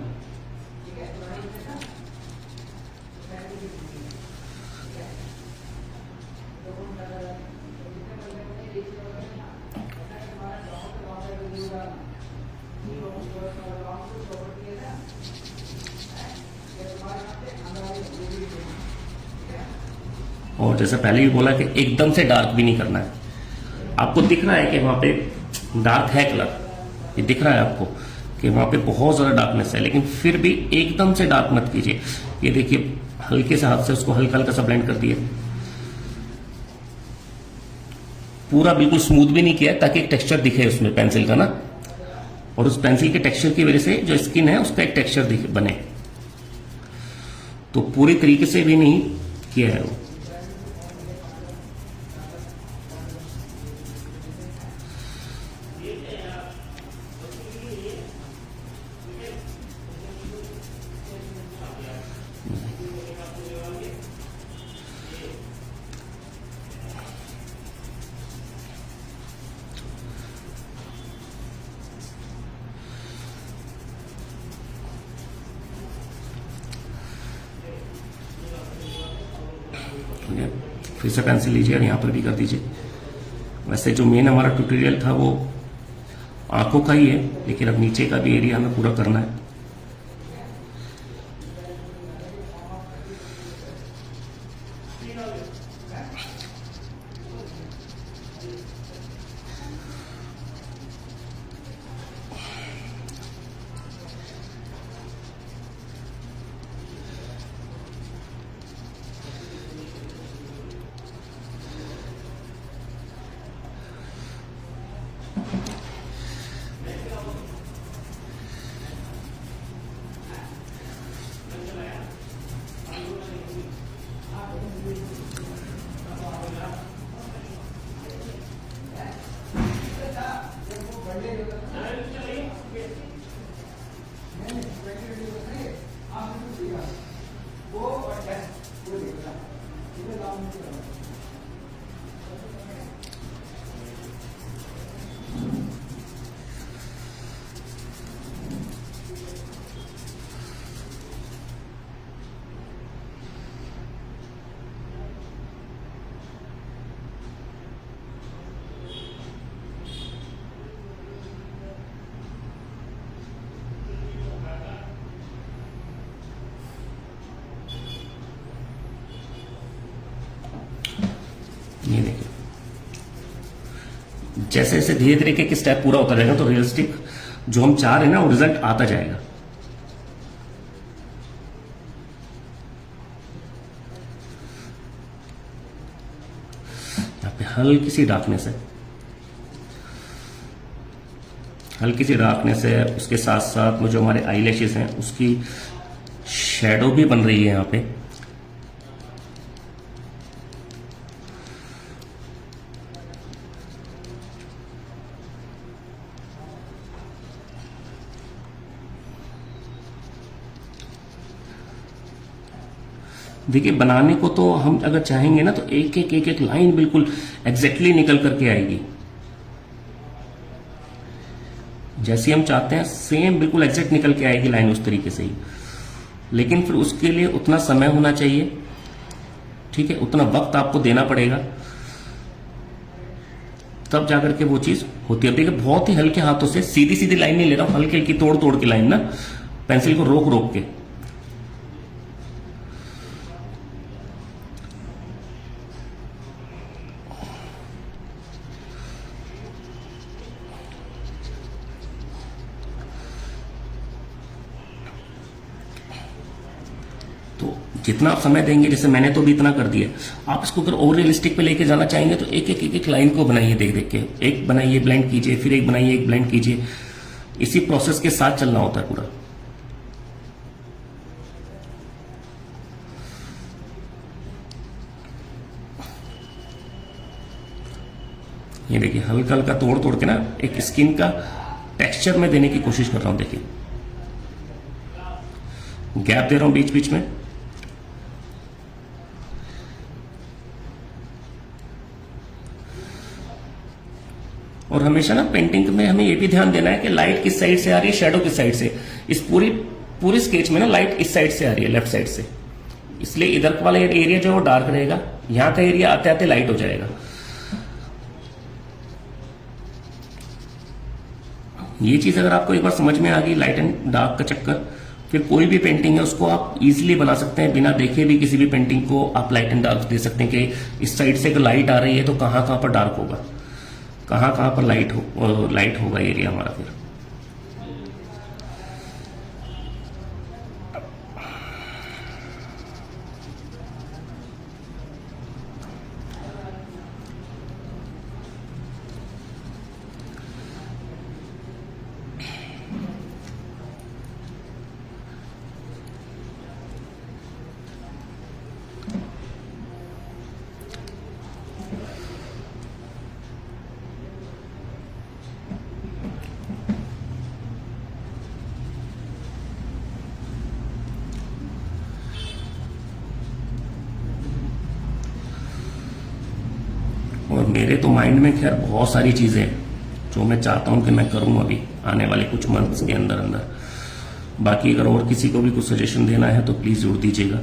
और जैसे पहले भी बोला कि एकदम से डार्क भी नहीं करना है। आपको दिख रहा है कि वहां पे डार्क है कलर, ये दिख रहा है आपको कि वहां पे बहुत ज्यादा डार्कनेस है, लेकिन फिर भी एकदम से डार्क मत कीजिए। ये देखिए हल्के से हाथ से उसको हल्का हल्का सा ब्लेंड कर दिए, पूरा बिल्कुल स्मूथ भी नहीं किया ताकि एक टेक्सचर दिखे उसमें पेंसिल का ना, और उस पेंसिल के टेक्सचर की वजह से जो स्किन है उसका एक टेक्सचर बने, तो पूरी तरीके से भी नहीं किया है वो। फिर से पेंसिल लीजिए और यहाँ पर भी कर दीजिए। वैसे जो मेन हमारा ट्यूटोरियल था वो आंखों का ही है, लेकिन अब नीचे का भी एरिया हमें पूरा करना है। जैसे जैसे धीरे धीरे के स्टेप पूरा होता जाएगा तो रियलिस्टिक जो हम चाह रहे हैं ना वो रिजल्ट आता जाएगा। यहाँ पे हल्की सी डार्कनेस है, हल्की सी डार्कनेस है। उसके साथ साथ में जो हमारे आई लैशेस हैं उसकी शेडो भी बन रही है यहाँ पे। देखिए बनाने को तो हम अगर चाहेंगे ना तो एक एक लाइन बिल्कुल एग्जैक्टली निकल करके आएगी, जैसे हम चाहते हैं सेम बिल्कुल एग्जैक्ट निकल के आएगी लाइन उस तरीके से ही। लेकिन फिर उसके लिए उतना समय होना चाहिए, ठीक है, उतना वक्त आपको देना पड़ेगा, तब जाकर के वो चीज होती है। देखिए बहुत ही हल्के हाथों से, सीधी सीधी लाइन नहीं ले रहा हूं, हल्की हल्की तोड़ तोड़ के लाइन ना, पेंसिल को रोक रोक के। जितना आप समय देंगे, जैसे मैंने तो भी इतना कर दिया, आप इसको अगर और रियलिस्टिक पे लेके जाना चाहेंगे तो एक लाइन को बनाइए, देख देख के, एक बनाइए ब्लेंड कीजिए, फिर एक बनाइए, एक ब्लेंड कीजिए, इसी प्रोसेस के साथ चलना होता है पूरा। ये देखिए हल्का हल्का तोड़ तोड़ के ना एक स्किन का टेक्सचर में देने की कोशिश कर रहा हूं। देखिए गैप दे रहा हूं बीच बीच में। और हमेशा ना पेंटिंग में हमें यह भी ध्यान देना है कि लाइट किस साइड से आ रही है, शेडो किस साइड से। इस पूरी स्केच में ना लाइट इस साइड से आ रही है, लेफ्ट साइड से, इसलिए इधर वाला एरिया जो है वो डार्क रहेगा, यहां का एरिया आते आते लाइट हो जाएगा। ये चीज अगर आपको एक बार समझ में आ गई, लाइट एंड डार्क का चक्कर, फिर कोई भी पेंटिंग है उसको आप इजीली बना सकते हैं, बिना देखे भी किसी भी पेंटिंग को आप लाइट एंड डार्क दे सकते हैं कि इस साइड से अगर लाइट आ रही है तो कहां कहां पर डार्क होगा, कहां कहां पर लाइट होगा एरिया हमारा। फिर और मेरे तो माइंड में खैर बहुत सारी चीजें हैं जो मैं चाहता हूं कि मैं करूं अभी आने वाले कुछ मंथ्स के अंदर अंदर। बाकी अगर और किसी को भी कुछ सजेशन देना है तो प्लीज जरूर दीजिएगा।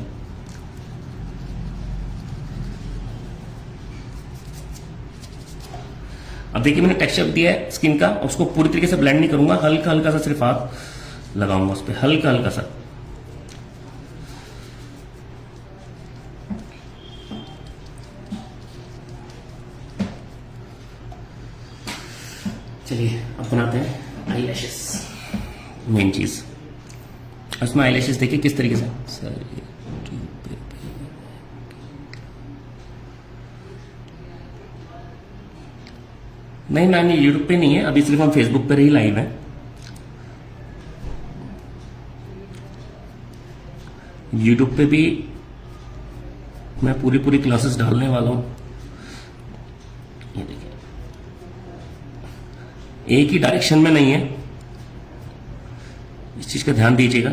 अब देखिए मैंने टेक्सचर दिया है स्किन का, उसको पूरी तरीके से ब्लेंड नहीं करूंगा, हल्का हल्का सा सिर्फ हाथ लगाऊंगा उस पर, हल्का हल्का सा। चलिए अब बनाते हैं आई लैशेस, मेन चीज। उसमें आई लैशेस देखिए किस तरीके से सर, नहीं मैम ये यूट्यूब पे नहीं है अभी, सिर्फ हम फेसबुक पर ही लाइव है। यूट्यूब पे भी मैं पूरी क्लासेस डालने वाला हूं। ये देखिए एक ही डायरेक्शन में नहीं है, इस चीज का ध्यान दीजिएगा।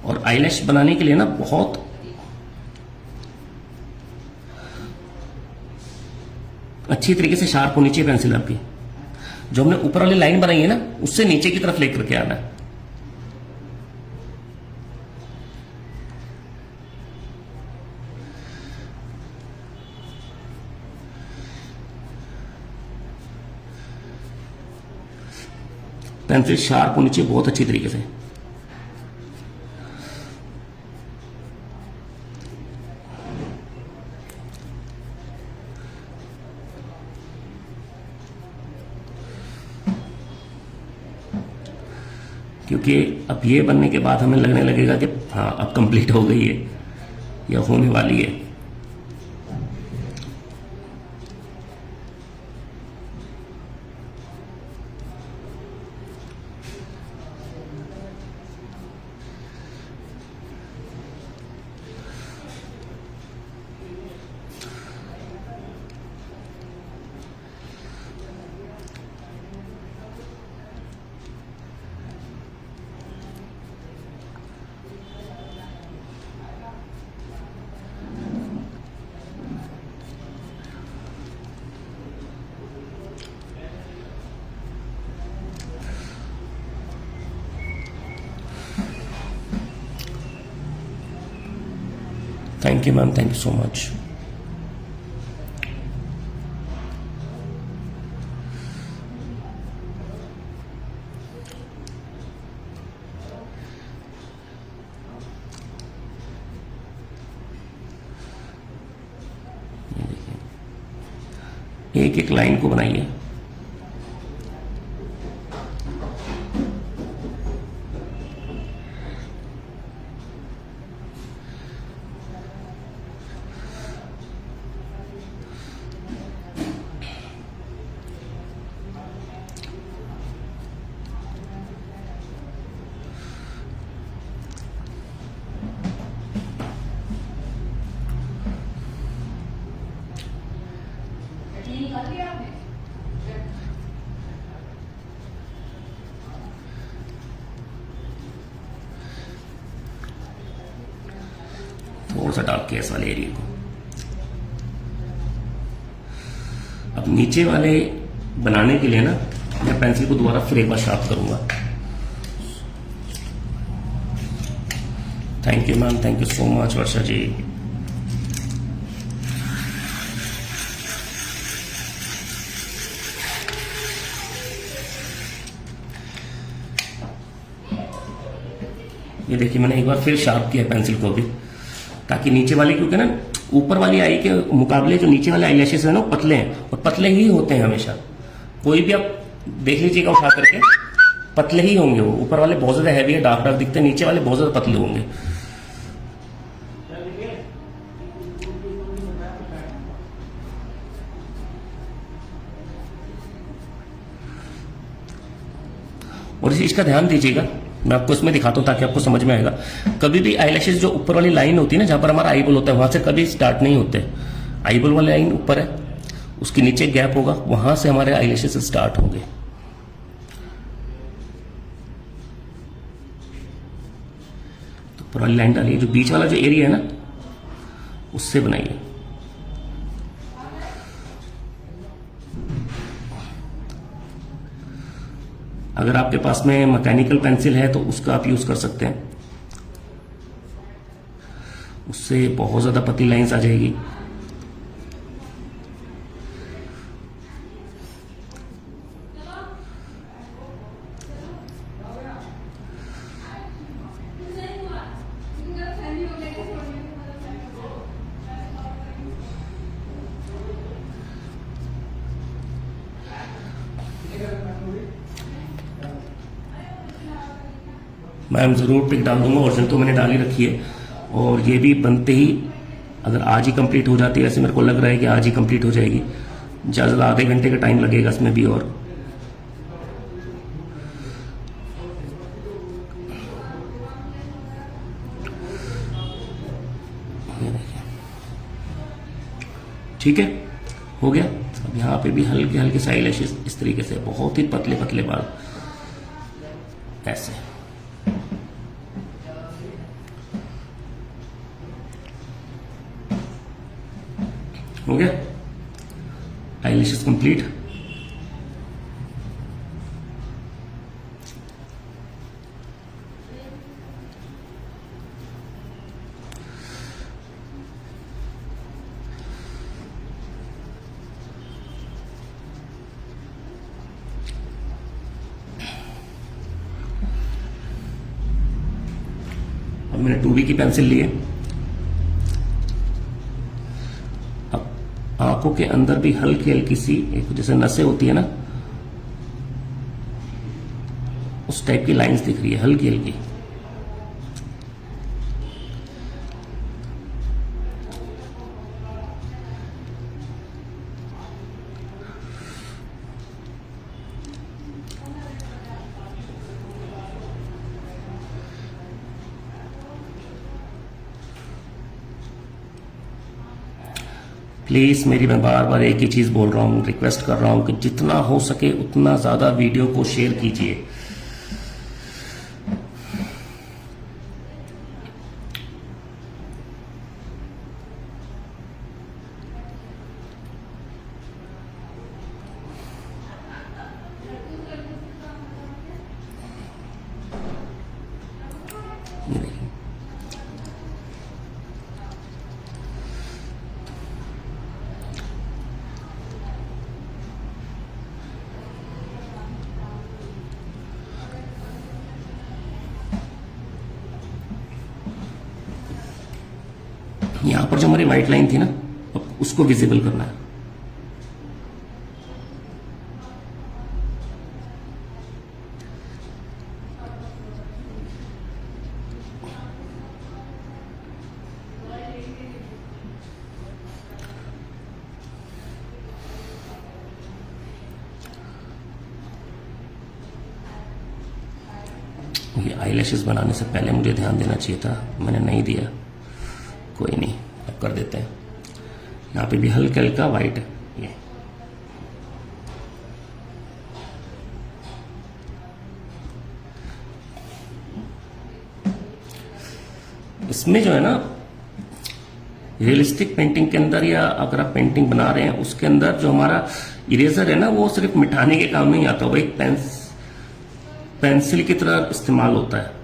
और आईलैश बनाने के लिए ना बहुत अच्छी तरीके से शार्प होनी चाहिए पेंसिल आपकी। जो हमने ऊपर वाली लाइन बनाई है ना उससे नीचे की तरफ लेकर के आना है। पेंसिल शार्प होनी चाहिए बहुत अच्छी तरीके से। क्योंकि अब ये बनने के बाद हमें लगने लगेगा कि हाँ अब कंप्लीट हो गई है या होने वाली है। Thank you ma'am, thank you so much. एक एक लाइन को बनाइए। थोड़ा सा डार्क किया इस वाले एरिया को। अब नीचे वाले बनाने के लिए ना मैं पेंसिल को दोबारा फिर एक बार शार्प करूंगा। Thank you ma'am, thank you so much Varsha ji. ये देखिए मैंने एक बार फिर शार्प किया पेंसिल को भी, ताकि नीचे वाले, क्योंकि ना ऊपर वाली आई के मुकाबले जो नीचे वाले आईलैशेस है ना वो पतले हैं, और पतले ही होते हैं हमेशा। कोई भी आप देख लीजिएगा उठा करके, पतले ही होंगे वो। ऊपर वाले बहुत ज्यादा हैवी है, डार्क डार्क दिखते हैं, नीचे वाले बहुत ज्यादा पतले होंगे। और इस चीज का ध्यान दीजिएगा, मैं आपको इसमें दिखाता हूं ताकि आपको समझ में आएगा। कभी भी आईलैशेस जो ऊपर वाली लाइन होती है ना, जहां पर हमारा आईबॉल होता है, वहां से कभी स्टार्ट नहीं होते। आईबॉल वाली लाइन ऊपर है, उसके नीचे गैप होगा, वहां से हमारे आईलैशेस स्टार्ट होंगे। तो ऊपर वाली लाइन डालिए, जो बीच वाला जो एरिया है ना उससे बनाइए। अगर आपके पास में मैकेनिकल पेंसिल है तो उसका आप यूज कर सकते हैं, उससे बहुत ज्यादा पतली लाइंस आ जाएगी। मैम ज़रूर पिक डाल दूंगा, ओरिजिनल तो मैंने डाल ही रखी है। और ये भी बनते ही अगर आज ही कंप्लीट हो जाती है, ऐसे मेरे को लग रहा है कि आज ही कंप्लीट हो जाएगी। ज़्यादा से आधे घंटे का टाइम लगेगा इसमें भी। और ठीक है, हो गया। अब यहाँ पे भी हल्के हल्के से आईलैशेस इस तरीके से, बहुत ही पतले पतले बाल ऐसे। हो गया आईलैशेस कंप्लीट। अब मैंने 2B की पेंसिल ली है। अब आंखों के अंदर भी हल्की हल्की सी एक जैसे नसें होती है ना, उस टाइप की लाइंस दिख रही है, हल्की हल्की। प्लीज़ मेरी, मैं बार बार एक ही चीज़ बोल रहा हूँ, रिक्वेस्ट कर रहा हूँ कि जितना हो सके उतना ज़्यादा वीडियो को शेयर कीजिए। ये देखिए, यहां पर जो हमारी व्हाइट लाइन थी ना, अब उसको विजिबल करना है। ये आईलैशेस बनाने से पहले मुझे ध्यान देना चाहिए था, मैंने नहीं दिया। कोई नहीं, अब कर देते हैं। यहाँ पे भी हल्का हल्का वाइट है ये। इसमें जो है ना, रियलिस्टिक पेंटिंग के अंदर, या अगर आप पेंटिंग बना रहे हैं उसके अंदर, जो हमारा इरेजर है ना, वो सिर्फ मिटाने के काम नहीं आता, वो एक पेंसिल की तरह इस्तेमाल होता है।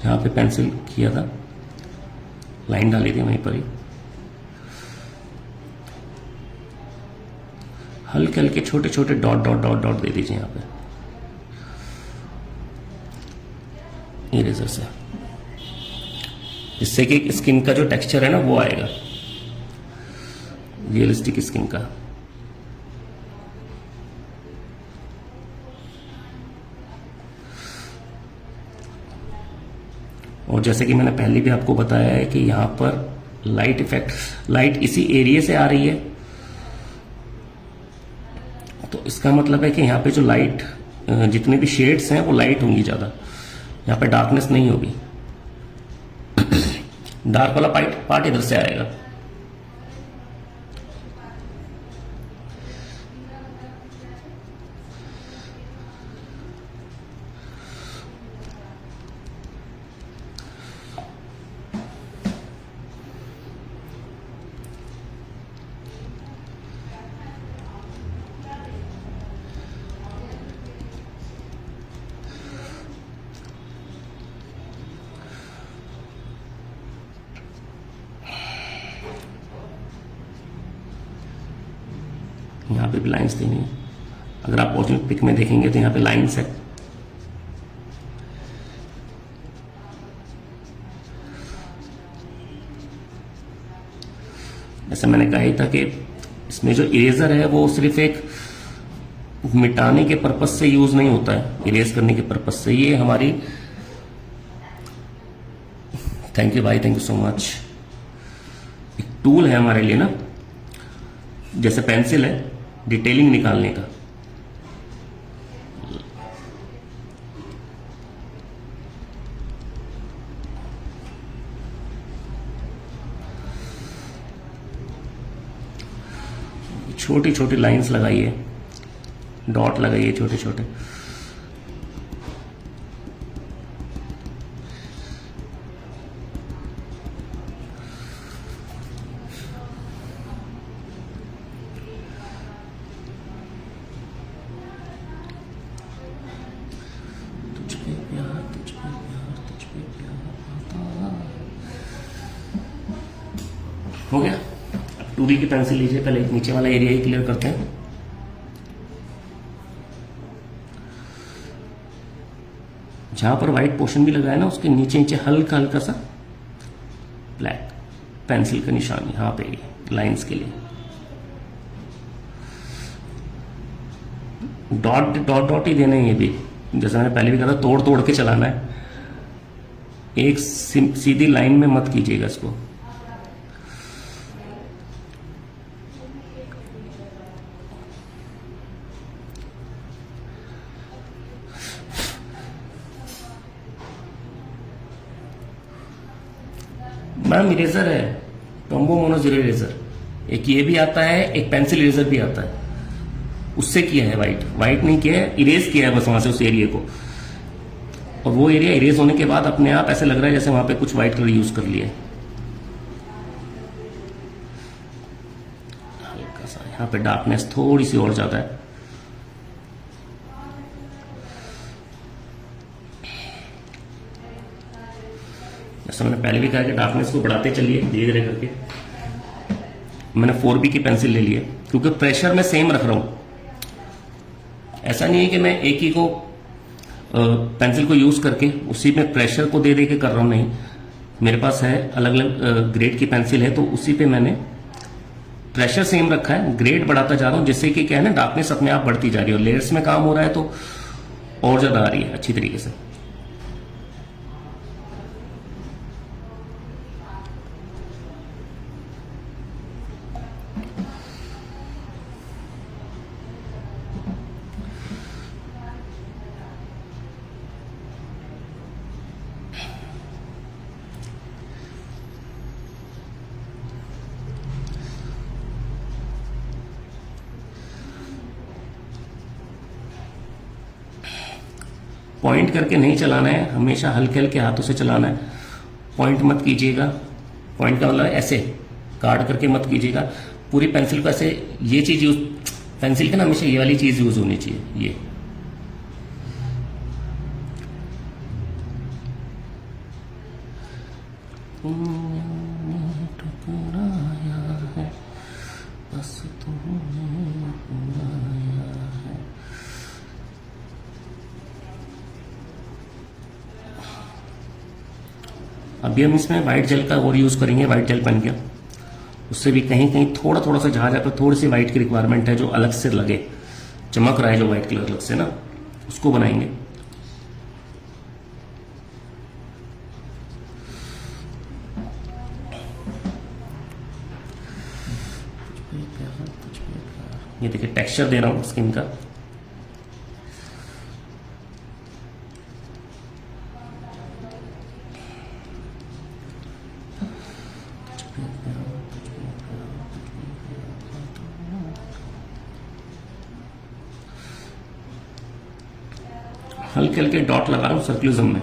जहां पे पेंसिल किया था, लाइन डाली थी, वहीं पर ही हल्के हल्के छोटे छोटे डॉट डॉट डॉट डॉट दे दीजिए यहाँ पे इरेजर से, जिससे कि स्किन का जो टेक्सचर है ना वो आएगा, रियलिस्टिक स्किन का। और जैसे कि मैंने पहले भी आपको बताया है कि यहां पर लाइट इफेक्ट, लाइट इसी एरिया से आ रही है, तो इसका मतलब है कि यहाँ पे जो लाइट, जितने भी शेड्स हैं वो लाइट होंगी ज़्यादा, यहाँ पे डार्कनेस नहीं होगी। डार्क वाला पार्ट इधर से आएगा। यहाँ पे भी लाइंस देनी है। अगर आप ओरिजिनल पिक में देखेंगे तो यहाँ पे लाइंस है। जैसे मैंने कहा ही था कि इसमें जो इरेजर है वो सिर्फ एक मिटाने के पर्पज से यूज नहीं होता है, इरेज करने के पर्पज से। ये हमारी, थैंक यू भाई, थैंक यू सो मच। एक टूल है हमारे लिए ना, जैसे पेंसिल है डिटेलिंग निकालने का। छोटी छोटी लाइंस लगाइए, डॉट लगाइए छोटे छोटे। हो गया। अब 2B की पेंसिल लीजिए, पहले नीचे वाला एरिया ही क्लियर करते हैं। जहां पर व्हाइट पोर्शन भी लगाया ना उसके नीचे नीचे हल्का हल्का सा ब्लैक पेंसिल का निशान यहाँ पे लाइंस के लिए। डॉट डॉट डॉट ही देना है ये भी, जैसे मैंने पहले भी कहा था, तोड़ तोड़ के चलाना है, एक सीधी लाइन में मत कीजिएगा इसको। मैम इरेजर है, कॉम्बो मोनो जीरो इरेजर, एक ये भी आता है, एक पेंसिल इरेजर भी आता है, उससे किया है वाइट नहीं किया है, इरेज किया है बस वहां से उस एरिया को, और वो एरिया इरेज होने के बाद अपने आप ऐसे लग रहा है जैसे वहां पे कुछ व्हाइट कलर यूज कर लिया है। हल्का सा यहाँ पे डार्कनेस थोड़ी सी और ज्यादा है। जैसे मैंने पहले भी कहा कि डार्कनेस को बढ़ाते चलिए धीरे धीरे करके। मैंने 4B की पेंसिल ले ली है क्योंकि प्रेशर मैं सेम रख रहा हूं, ऐसा नहीं है कि मैं एक ही को पेंसिल को यूज करके उसी में प्रेशर को दे दे के कर रहा हूं, नहीं, मेरे पास है अलग अलग ग्रेड की पेंसिल है, तो उसी पे मैंने प्रेशर सेम रखा है, ग्रेड बढ़ाता जा रहा हूं, जिससे कि क्या है ना डार्कनेस अपने आप बढ़ती जा रही है और लेयर्स में काम हो रहा है तो और ज्यादा आ रही है अच्छी तरीके से। पॉइंट करके नहीं चलाना है, हमेशा हल्के हल्के हाथों से चलाना है, पॉइंट मत कीजिएगा। पॉइंट का मतलब ऐसे काट करके मत कीजिएगा, पूरी पेंसिल को ऐसे, ये चीज यूज, पेंसिल के ना हमेशा ये वाली चीज यूज होनी चाहिए, ये ठुकराया है बस तुमने बुलाया है। अभी हम इसमें व्हाइट जेल का और यूज करेंगे, व्हाइट जेल पेन का, उससे भी कहीं कहीं थोड़ा थोड़ा सा जहां पर थोड़ी सी व्हाइट की रिक्वायरमेंट है, जो अलग से लगे, चमक रहा है जो व्हाइट कलर अलग से ना, उसको बनाएंगे। ये देखिए टेक्सचर दे रहा हूं स्किन का, हल्के हल्के डॉट लगा रहा हूं सर्कुलरिज्म में।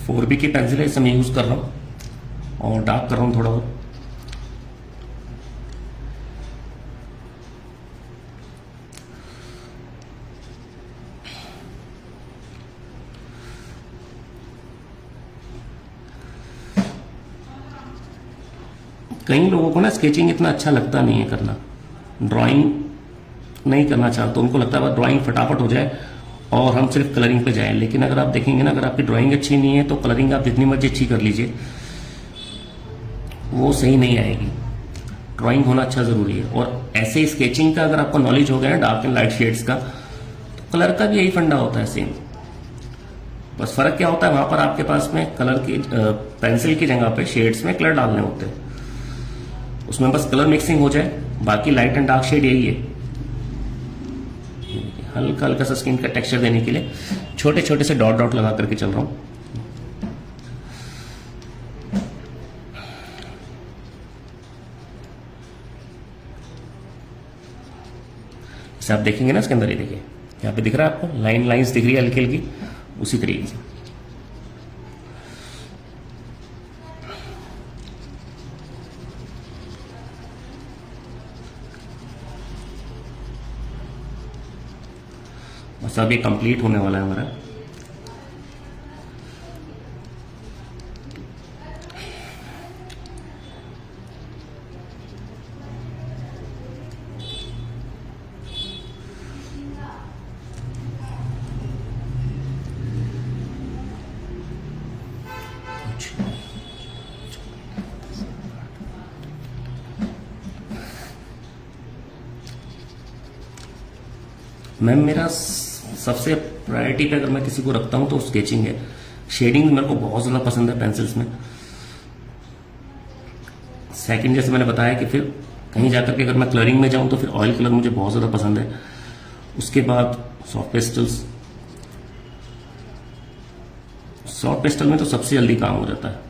फोर बी की पेंसिल है, इसे मैं यूज कर रहा हूं और डार्क कर रहा हूं थोड़ा बहुत। कई लोगों को ना स्केचिंग इतना अच्छा लगता नहीं है करना, ड्राइंग नहीं करना चाहते, तो उनको लगता है बस ड्राइंग फटाफट हो जाए और हम सिर्फ कलरिंग पे जाएं। लेकिन अगर आप देखेंगे ना, अगर आपकी ड्राइंग अच्छी नहीं है तो कलरिंग आप जितनी मर्जी अच्छी कर लीजिए वो सही नहीं आएगी। ड्राइंग होना अच्छा जरूरी है। और ऐसे स्केचिंग का अगर आपको नॉलेज हो गया ना, डार्क एंड लाइट शेड्स का, तो कलर का भी यही फंडा होता है सेम। बस फर्क क्या होता है, वहां पर आपके पास में कलर की पेंसिल की जगह पे शेड्स में कलर डालने होते हैं, उसमें बस कलर मिक्सिंग हो जाए, बाकी लाइट एंड डार्क शेड यही है। हल्का हल्का सा स्किन का टेक्सचर देने के लिए छोटे छोटे से डॉट डॉट लगा करके चल रहा हूं। जैसे आप देखेंगे ना इसके अंदर, ये देखिए यहाँ पे दिख रहा है आपको, लाइंस दिख रही है हल्की हल्की, उसी तरीके से। बस अब ये कंप्लीट होने वाला है हमारा। मैम मेरा सबसे प्रायोरिटी पे अगर मैं किसी को रखता हूं तो स्केचिंग है। शेडिंग मेरे को बहुत ज़्यादा पसंद है पेंसिल्स में। सेकंड जैसे मैंने बताया कि फिर कहीं जाकर के अगर मैं कलरिंग में जाऊं तो फिर ऑयल कलर मुझे बहुत ज़्यादा पसंद है। उसके बाद सॉफ्ट पेस्टल्स। सॉफ्ट पेस्टल में तो सबसे जल्दी काम हो जाता है।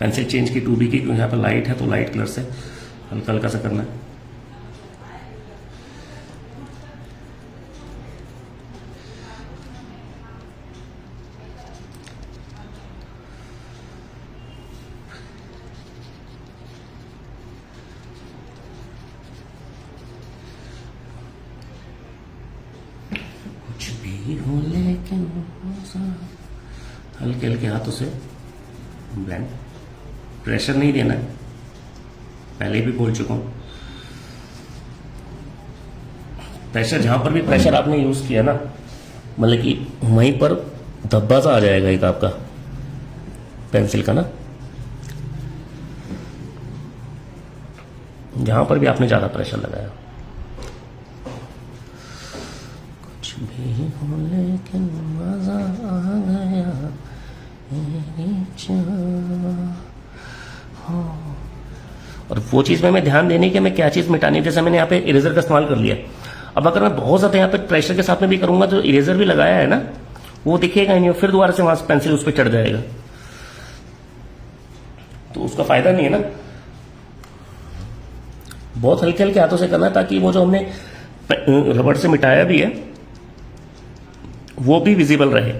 पेंसिल चेंज की 2B की, क्योंकि यहाँ पर लाइट है तो लाइट कलर से हल्का हल्का सा करना है। कुछ भी हो लेकिन हल्के हल्के हाथों से ब्लेंड। प्रेशर नहीं देना है, पहले भी बोल चुका हूं। प्रेशर जहां पर भी प्रेशर आपने यूज किया ना, मतलब कि वहीं पर धब्बा सा आ जाएगा एक आपका पेंसिल का ना, जहां पर भी आपने ज्यादा प्रेशर लगाया। कुछ भी हो लेकिन मजा आ गया। और वो चीज में ध्यान देने की मैं क्या चीज मिटानी है। जैसे मैंने यहाँ पे इरेजर का इस्तेमाल कर लिया, अब अगर मैं बहुत ज्यादा यहाँ पे प्रेशर के साथ में भी करूंगा तो इरेजर भी लगाया है ना, वो दिखेगा ही नहीं, फिर दोबारा से वहां से पेंसिल उस पर चढ़ जाएगा, तो उसका फायदा नहीं है ना। बहुत हल्के हल्के हाथों से करना है ताकि वो जो हमने रबड़ से मिटाया भी है वो भी विजिबल रहे।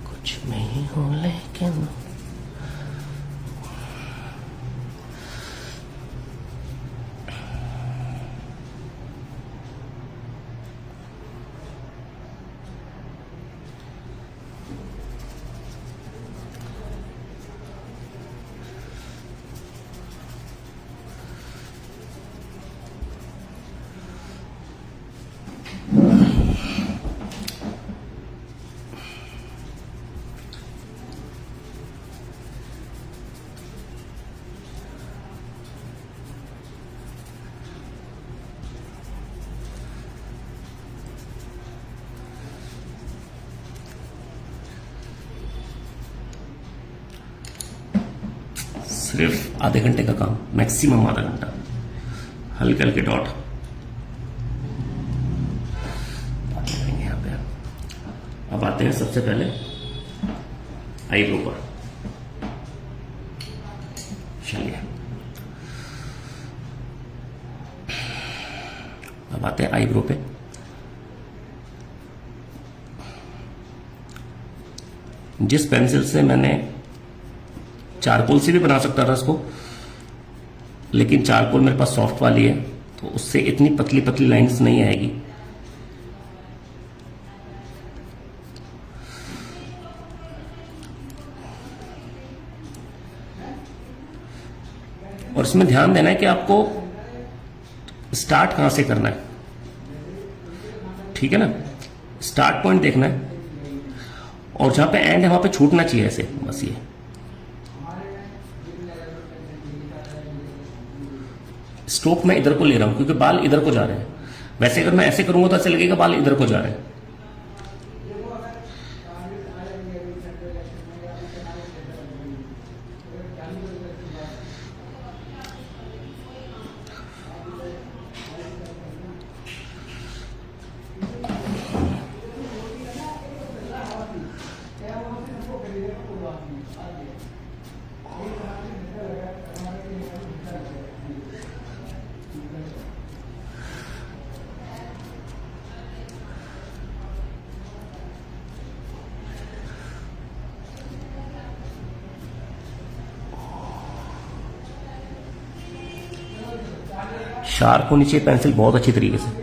कुछ नहीं हो लेकिन सिर्फ आधे घंटे का काम, मैक्सिमम आधा घंटा, हल्के हल्के डॉट यहाँ पे। अब आते हैं सबसे पहले आईब्रो पर। चलिए अब आते हैं आईब्रो पे। जिस पेंसिल से मैंने चारकोल से भी बना सकता था इसको, लेकिन चारकोल मेरे पास सॉफ्ट वाली है तो उससे इतनी पतली पतली लाइंस नहीं आएगी। और इसमें ध्यान देना है कि आपको स्टार्ट कहां से करना है, ठीक है ना। स्टार्ट पॉइंट देखना है और जहां पे एंड है वहां पे छूटना चाहिए ऐसे, बस ये। स्ट्रोक मैं इधर को ले रहा हूं क्योंकि बाल इधर को जा रहे हैं। वैसे अगर मैं ऐसे करूंगा तो ऐसे लगेगा बाल इधर को जा रहे हैं। शार्प होनी चाहिए पेंसिल बहुत अच्छी तरीके से।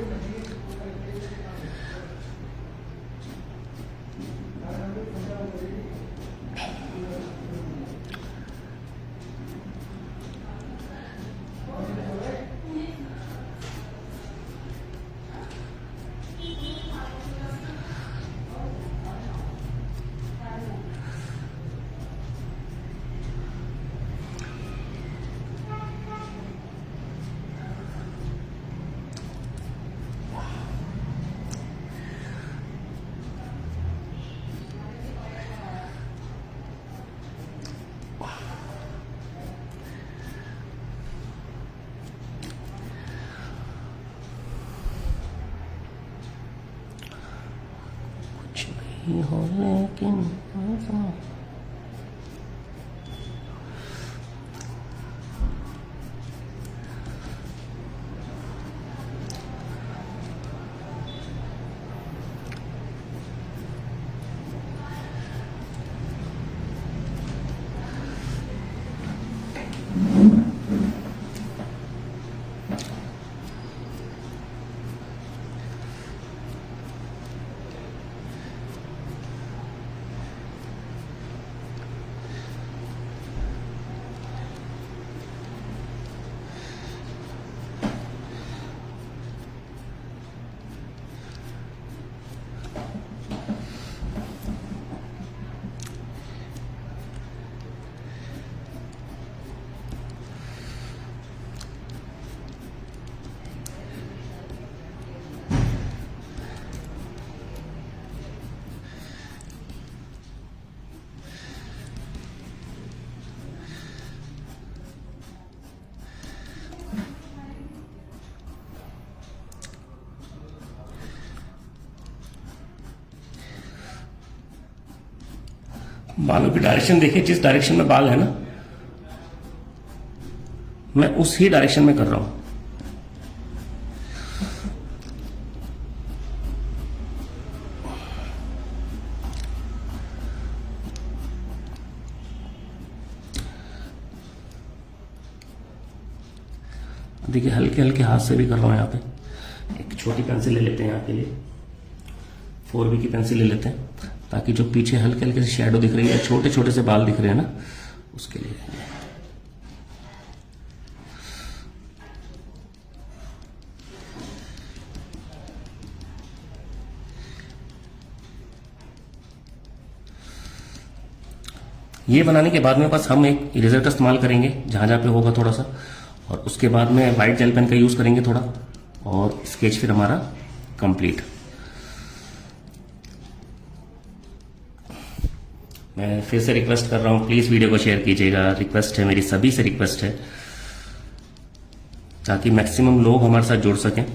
हो लेकिन बालों की डायरेक्शन देखिए, जिस डायरेक्शन में बाल है ना, मैं उसी डायरेक्शन में कर रहा हूं। देखिए हल्के हल्के हाथ से भी कर रहा हूं। यहाँ पे एक छोटी पेंसिल ले लेते हैं यहाँ के लिए, 4B की पेंसिल ले लेते हैं, ताकि जो पीछे हल्के हल्के से शैडो दिख रही है, छोटे छोटे से बाल दिख रहे हैं ना, उसके लिए। ये बनाने के बाद में बस हम एक इरेजर का इस्तेमाल करेंगे जहां जहां पे होगा थोड़ा सा, और उसके बाद में वाइट जेल पेन का यूज करेंगे थोड़ा, और स्केच फिर हमारा कंप्लीट। मैं फिर से रिक्वेस्ट कर रहा हूं, प्लीज वीडियो को शेयर कीजिएगा। रिक्वेस्ट है मेरी, सभी से रिक्वेस्ट है, ताकि मैक्सिमम लोग हमारे साथ जुड़ सकें।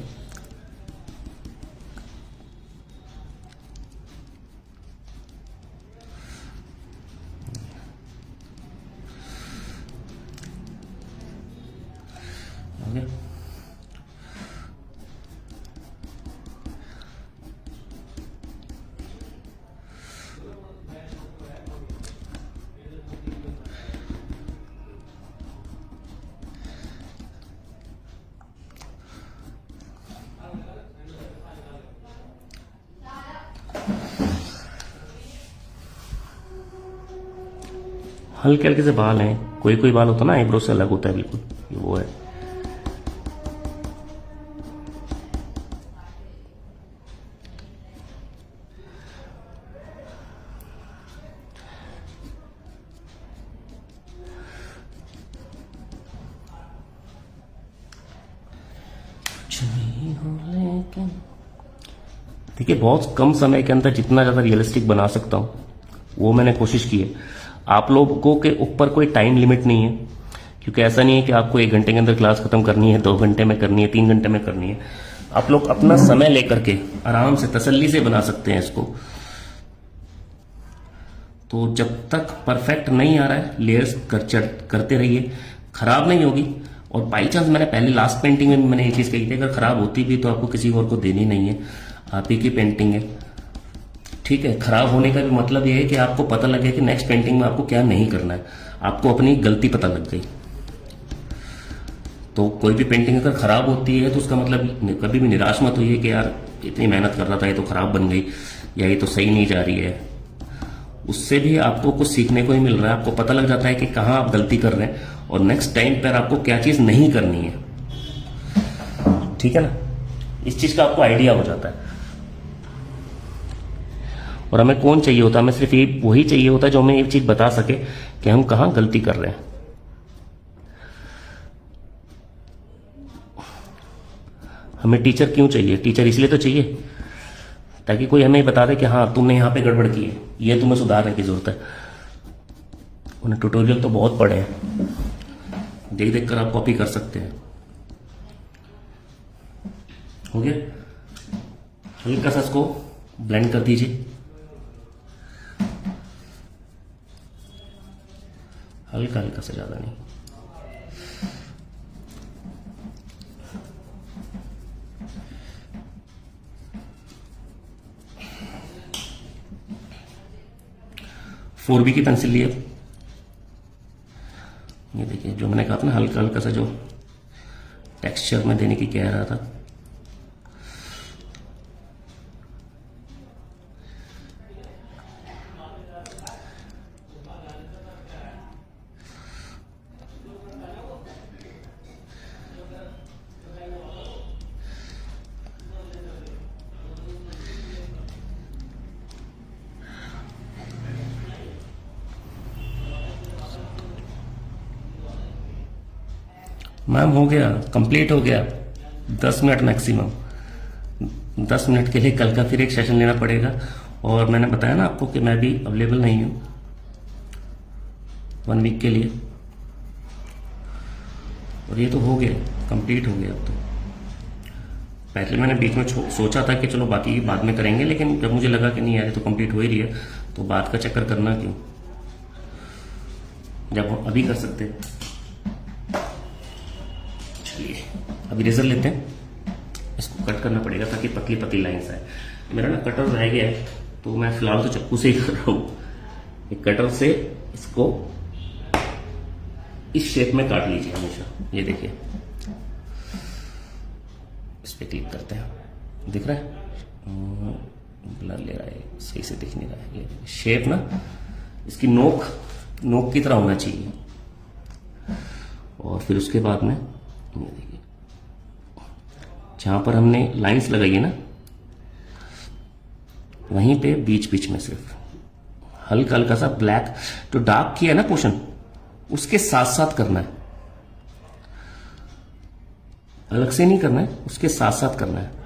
ओके, हल्के हल्के से बाल हैं, कोई कोई बाल होता है ना आईब्रो से अलग होता है बिल्कुल। ये वो है। देखिए, बहुत कम समय के अंदर जितना ज़्यादा रियलिस्टिक बना सकता हूँ वो मैंने कोशिश की है। आप लोगों के ऊपर कोई टाइम लिमिट नहीं है, क्योंकि ऐसा नहीं है कि आपको 1 घंटे के अंदर क्लास खत्म करनी है, 2 घंटे में करनी है, 3 घंटे में करनी है। आप लोग अपना समय लेकर के आराम से तसल्ली से बना सकते हैं इसको। तो जब तक परफेक्ट नहीं आ रहा है, लेयर्स करते रहिए, खराब नहीं होगी। और बाई चांस, मैंने पहले लास्ट पेंटिंग में मैंने ये चीज़ कही थी, अगर खराब होती भी तो आपको किसी और को देनी नहीं है, आप ही की पेंटिंग है, ठीक है। खराब होने का भी मतलब ये है कि आपको पता लगे कि नेक्स्ट पेंटिंग में आपको क्या नहीं करना है, आपको अपनी गलती पता लग गई। तो कोई भी पेंटिंग अगर खराब होती है तो उसका मतलब कभी भी निराश मत होइए कि यार इतनी मेहनत कर रहा था, ये तो खराब बन गई, या ये तो सही नहीं जा रही है। उससे भी आपको कुछ सीखने को ही मिल रहा है, आपको पता लग जाता है कि कहाँ आप गलती कर रहे हैं और नेक्स्ट टाइम पर आपको क्या चीज़ नहीं करनी है, ठीक है ना। इस चीज़ का आपको आइडिया हो जाता है। और हमें कौन चाहिए होता है, हमें सिर्फ ये वही चाहिए होता है जो हमें ये चीज़ बता सके कि हम कहाँ गलती कर रहे हैं। हमें टीचर क्यों चाहिए? टीचर इसलिए तो चाहिए ताकि कोई हमें बता दे कि हाँ तुमने यहाँ पे गड़बड़ की है, ये तुम्हें सुधारने की जरूरत है। उन्हें ट्यूटोरियल तो बहुत पढ़े हैं, देख देख कर आप कॉपी कर सकते हैं। हो गया, हल्का सा इसको ब्लेंड कर दीजिए, हल्का हल्का से, ज्यादा नहीं। फोर बी की पेंसिल लिए, ये देखिए जो मैंने कहा था ना, हल्का हल्का सा जो टेक्सचर में देने की कह रहा था, मैम हो गया, कंप्लीट हो गया। 10 मिनट मैक्सिमम, 10 मिनट के लिए कल का फिर एक सेशन लेना पड़ेगा। और मैंने बताया ना आपको कि मैं भी अवेलेबल नहीं हूँ 1 वीक के लिए। और ये तो हो गया, कंप्लीट हो गया अब तो। पहले मैंने बीच में सोचा था कि चलो बाकी बाद में करेंगे, लेकिन जब मुझे लगा कि नहीं यार तो कंप्लीट हो ही रही है, तो बाद का चक्कर करना क्यों, जब हम अभी कर सकते हैं। चलिए अभी रेजर लेते हैं, इसको कट करना पड़ेगा ताकि पतली पतली लाइंस आए। मेरा ना कटर रह गया है, तो मैं फिलहाल तो चाकू से ही कर रहा हूँ। एक कटर से इसको इस शेप में काट लीजिए हमेशा। ये देखिए, इस पे क्लिक करते हैं, दिख रहा है, ब्लर ले रहा है, सही से दिख नहीं रहा है। ये शेप ना इसकी नोक की तरह होना चाहिए। और फिर उसके बाद में ये देखिए, जहां पर हमने लाइंस लगाई है ना, वहीं पे बीच बीच में सिर्फ हल्का हल्का सा ब्लैक जो डार्क किया है ना पोर्शन, उसके साथ साथ करना है, अलग से नहीं करना है, उसके साथ साथ करना है।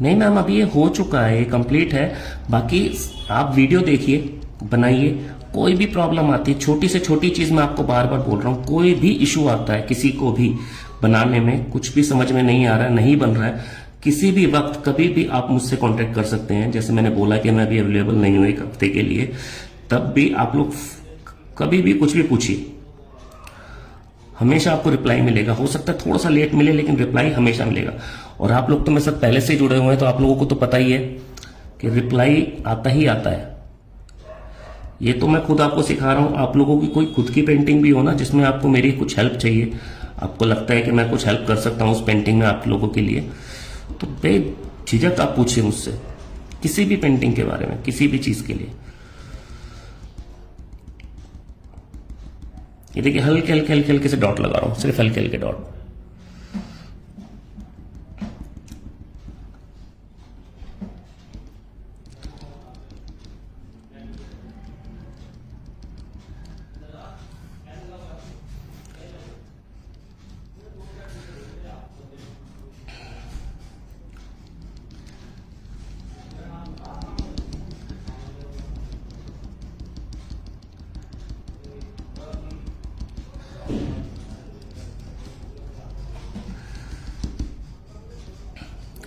नहीं मैम, अभी ये हो चुका है, ये कंप्लीट है। बाकी आप वीडियो देखिए, बनाइए। कोई भी प्रॉब्लम आती है, छोटी से छोटी चीज मैं आपको बार बार बोल रहा हूँ, कोई भी इशू आता है किसी को भी बनाने में, कुछ भी समझ में नहीं आ रहा है, नहीं बन रहा है, किसी भी वक्त कभी भी आप मुझसे कांटेक्ट कर सकते हैं। जैसे मैंने बोला कि मैं अभी अवेलेबल नहीं हूँ 1 हफ्ते के लिए, तब भी आप लोग कभी भी कुछ भी पूछिए। हमेशा आपको रिप्लाई मिलेगा। हो सकता है थोड़ा सा लेट मिले, लेकिन रिप्लाई हमेशा मिलेगा। और आप लोग तो मेरे साथ पहले से जुड़े हुए हैं, तो आप लोगों को तो पता ही है कि रिप्लाई आता ही आता है। ये तो मैं खुद आपको सिखा रहा हूं। आप लोगों की कोई खुद की पेंटिंग भी हो ना, जिसमें आपको मेरी कुछ हेल्प चाहिए, आपको लगता है कि मैं कुछ हेल्प कर सकता हूं उस पेंटिंग में आप लोगों के लिए, तो बेझिझक आप पूछिए मुझसे किसी भी पेंटिंग के बारे में, किसी भी चीज के लिए। ये देखिए हल्के हल्के हल्के हल्के से डॉट लगा रहा हूं, सिर्फ हल्के हल्के डॉट।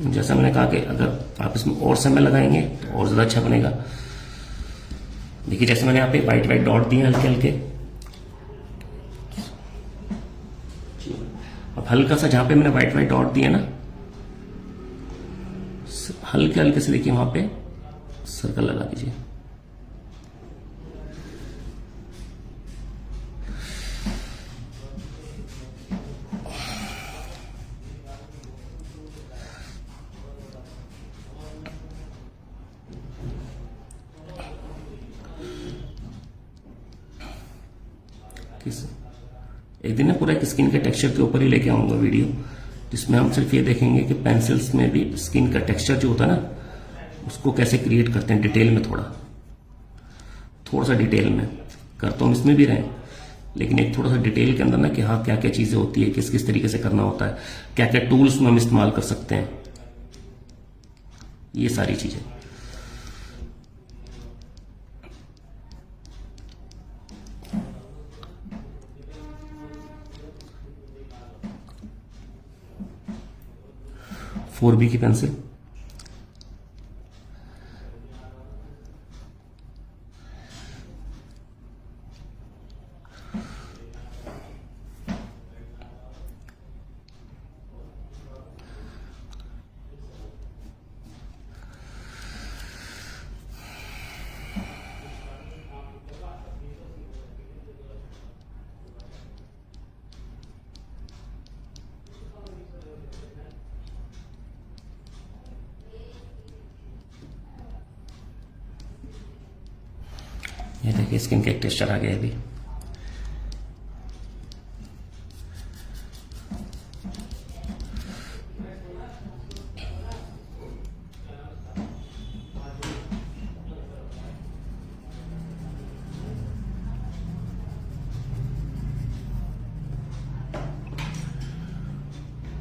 जैसा मैंने कहा कि अगर आप इसमें और समय लगाएंगे तो और ज्यादा अच्छा बनेगा। देखिए जैसे मैंने यहाँ पे व्हाइट व्हाइट डॉट दिए हल्के हल्के, अब हल्का सा जहां पे मैंने व्हाइट व्हाइट डॉट दिए ना, हल्के हल्के से देखिए वहां पे सर्कल लगा दीजिए। एक दिन ना पूरा एक स्किन के टेक्सचर के ऊपर ही लेके आऊंगा वीडियो, जिसमें हम सिर्फ ये देखेंगे कि पेंसिल्स में भी स्किन का टेक्सचर जो होता है ना, उसको कैसे क्रिएट करते हैं डिटेल में। थोड़ा सा डिटेल में कर तो हम इसमें भी रहे, लेकिन एक थोड़ा सा डिटेल के अंदर ना कि हाँ क्या क्या चीजें होती है, किस किस तरीके से करना होता है, क्या क्या टूल्स में हम इस्तेमाल कर सकते हैं, ये सारी चीजें। फोर बी की पेंसिल, ये देखिए स्किन का एक टेक्सचर आ गया अभी।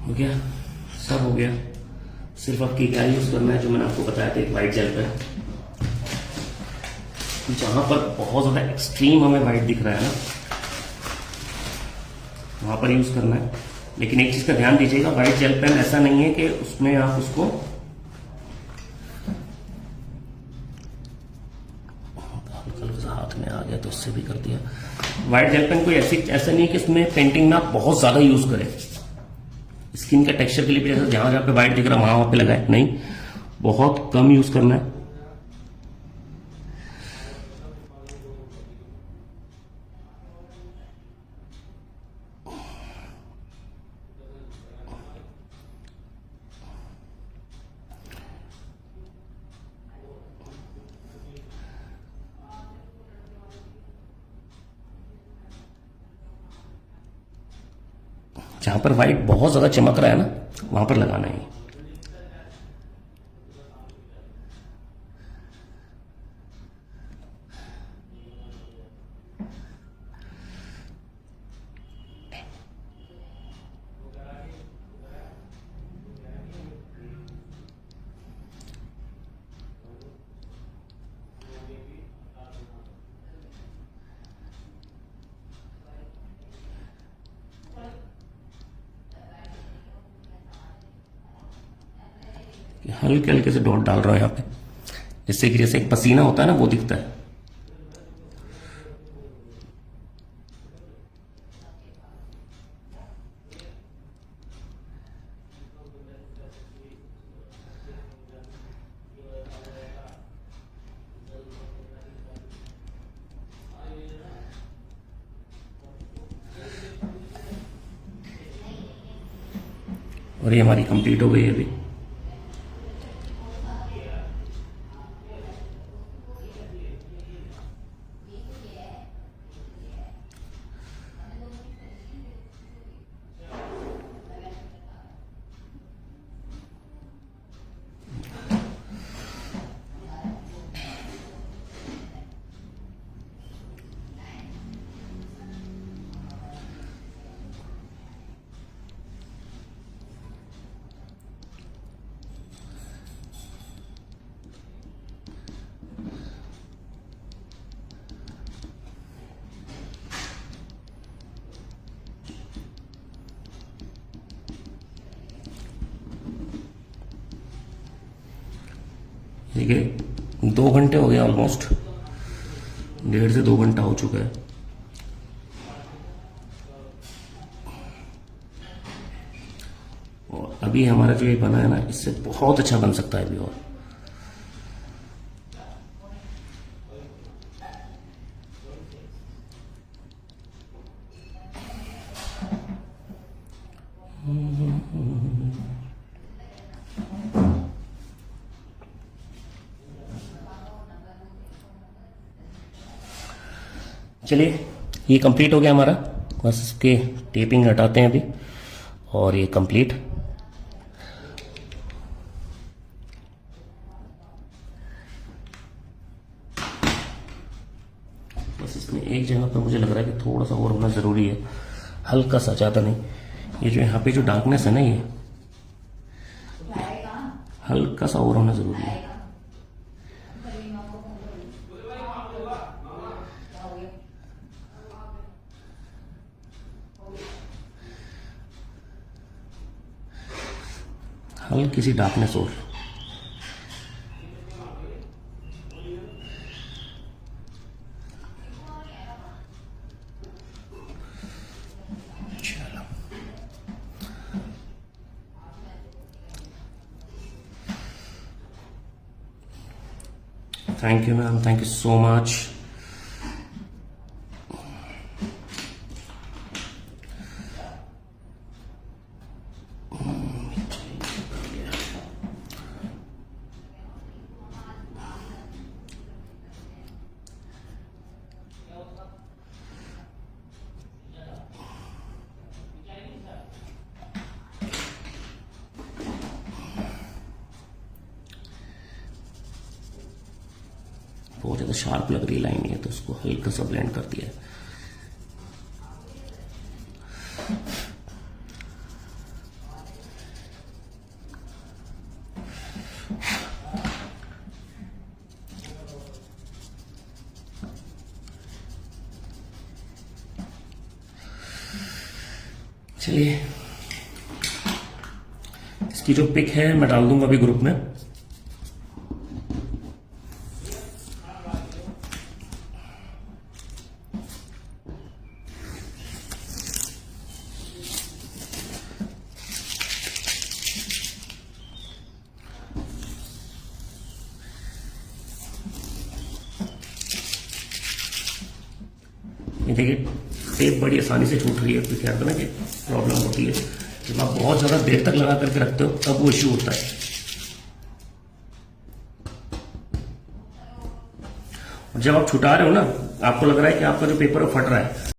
हो गया, सब हो गया। सिर्फ आपकी क्या यूज करना है, जो मैंने आपको बताया था एक व्हाइट जेल पेन, जहां पर बहुत ज्यादा एक्सट्रीम हमें व्हाइट दिख रहा है ना, वहां पर यूज करना है। लेकिन एक चीज का ध्यान दीजिएगा, व्हाइट जेल पेन ऐसा नहीं है कि उसमें आप उसको हल्का हाथ में आ गया तो उससे भी कर दिया। व्हाइट जेल पेन कोई ऐसा नहीं है कि इसमें पेंटिंग में आप बहुत ज्यादा यूज करें। स्किन का टेक्सचर के लिए भी जैसे जहां जहां पे व्हाइट दिख रहा है वहां पे लगाए, नहीं, बहुत कम यूज करना है। जहां पर व्हाइट बहुत ज्यादा चमक रहा है ना, वहां पर लगाना है। हल्के हल्के से डॉट डाल रहा हूं यहाँ पे, जिससे कि जैसे एक पसीना होता है ना, वो दिखता है। और ये हमारी कंप्लीट हो गई अभी। ठीक है, 2 घंटे हो गए ऑलमोस्ट, 1.5 से 2 घंटा हो चुका है। और अभी हमारा जो ये बना है ना, इससे बहुत अच्छा बन सकता है अभी और। चलिए, ये कंप्लीट हो गया हमारा, बस इसके टेपिंग हटाते हैं अभी, और ये कंप्लीट। बस इसमें एक जगह पर मुझे लग रहा है कि थोड़ा सा और होना ज़रूरी है, हल्का सा, ज़्यादा नहीं। ये जो यहाँ पे जो डार्कनेस है ना, ये हल्का सा और होना ज़रूरी है। हल्की सी डार्कनेस और। चलो, thank you ma'am, thank you so much. बहुत ज़्यादा शार्प लग रही लाइन है, तो उसको हल्का सा ब्लेंड कर दिया है। चलिए, इसकी जो पिक है मैं डाल दूंगा अभी ग्रुप में। ये देखिए, टेप बड़ी आसानी से छूट रही है। तो क्या होता है ना कि प्रॉब्लम होती है जब आप बहुत ज़्यादा देर तक लगा करके रखते हो, तब वो इश्यू होता है। और जब आप छुटा रहे हो ना, आपको लग रहा है कि आपका जो पेपर है फट रहा है,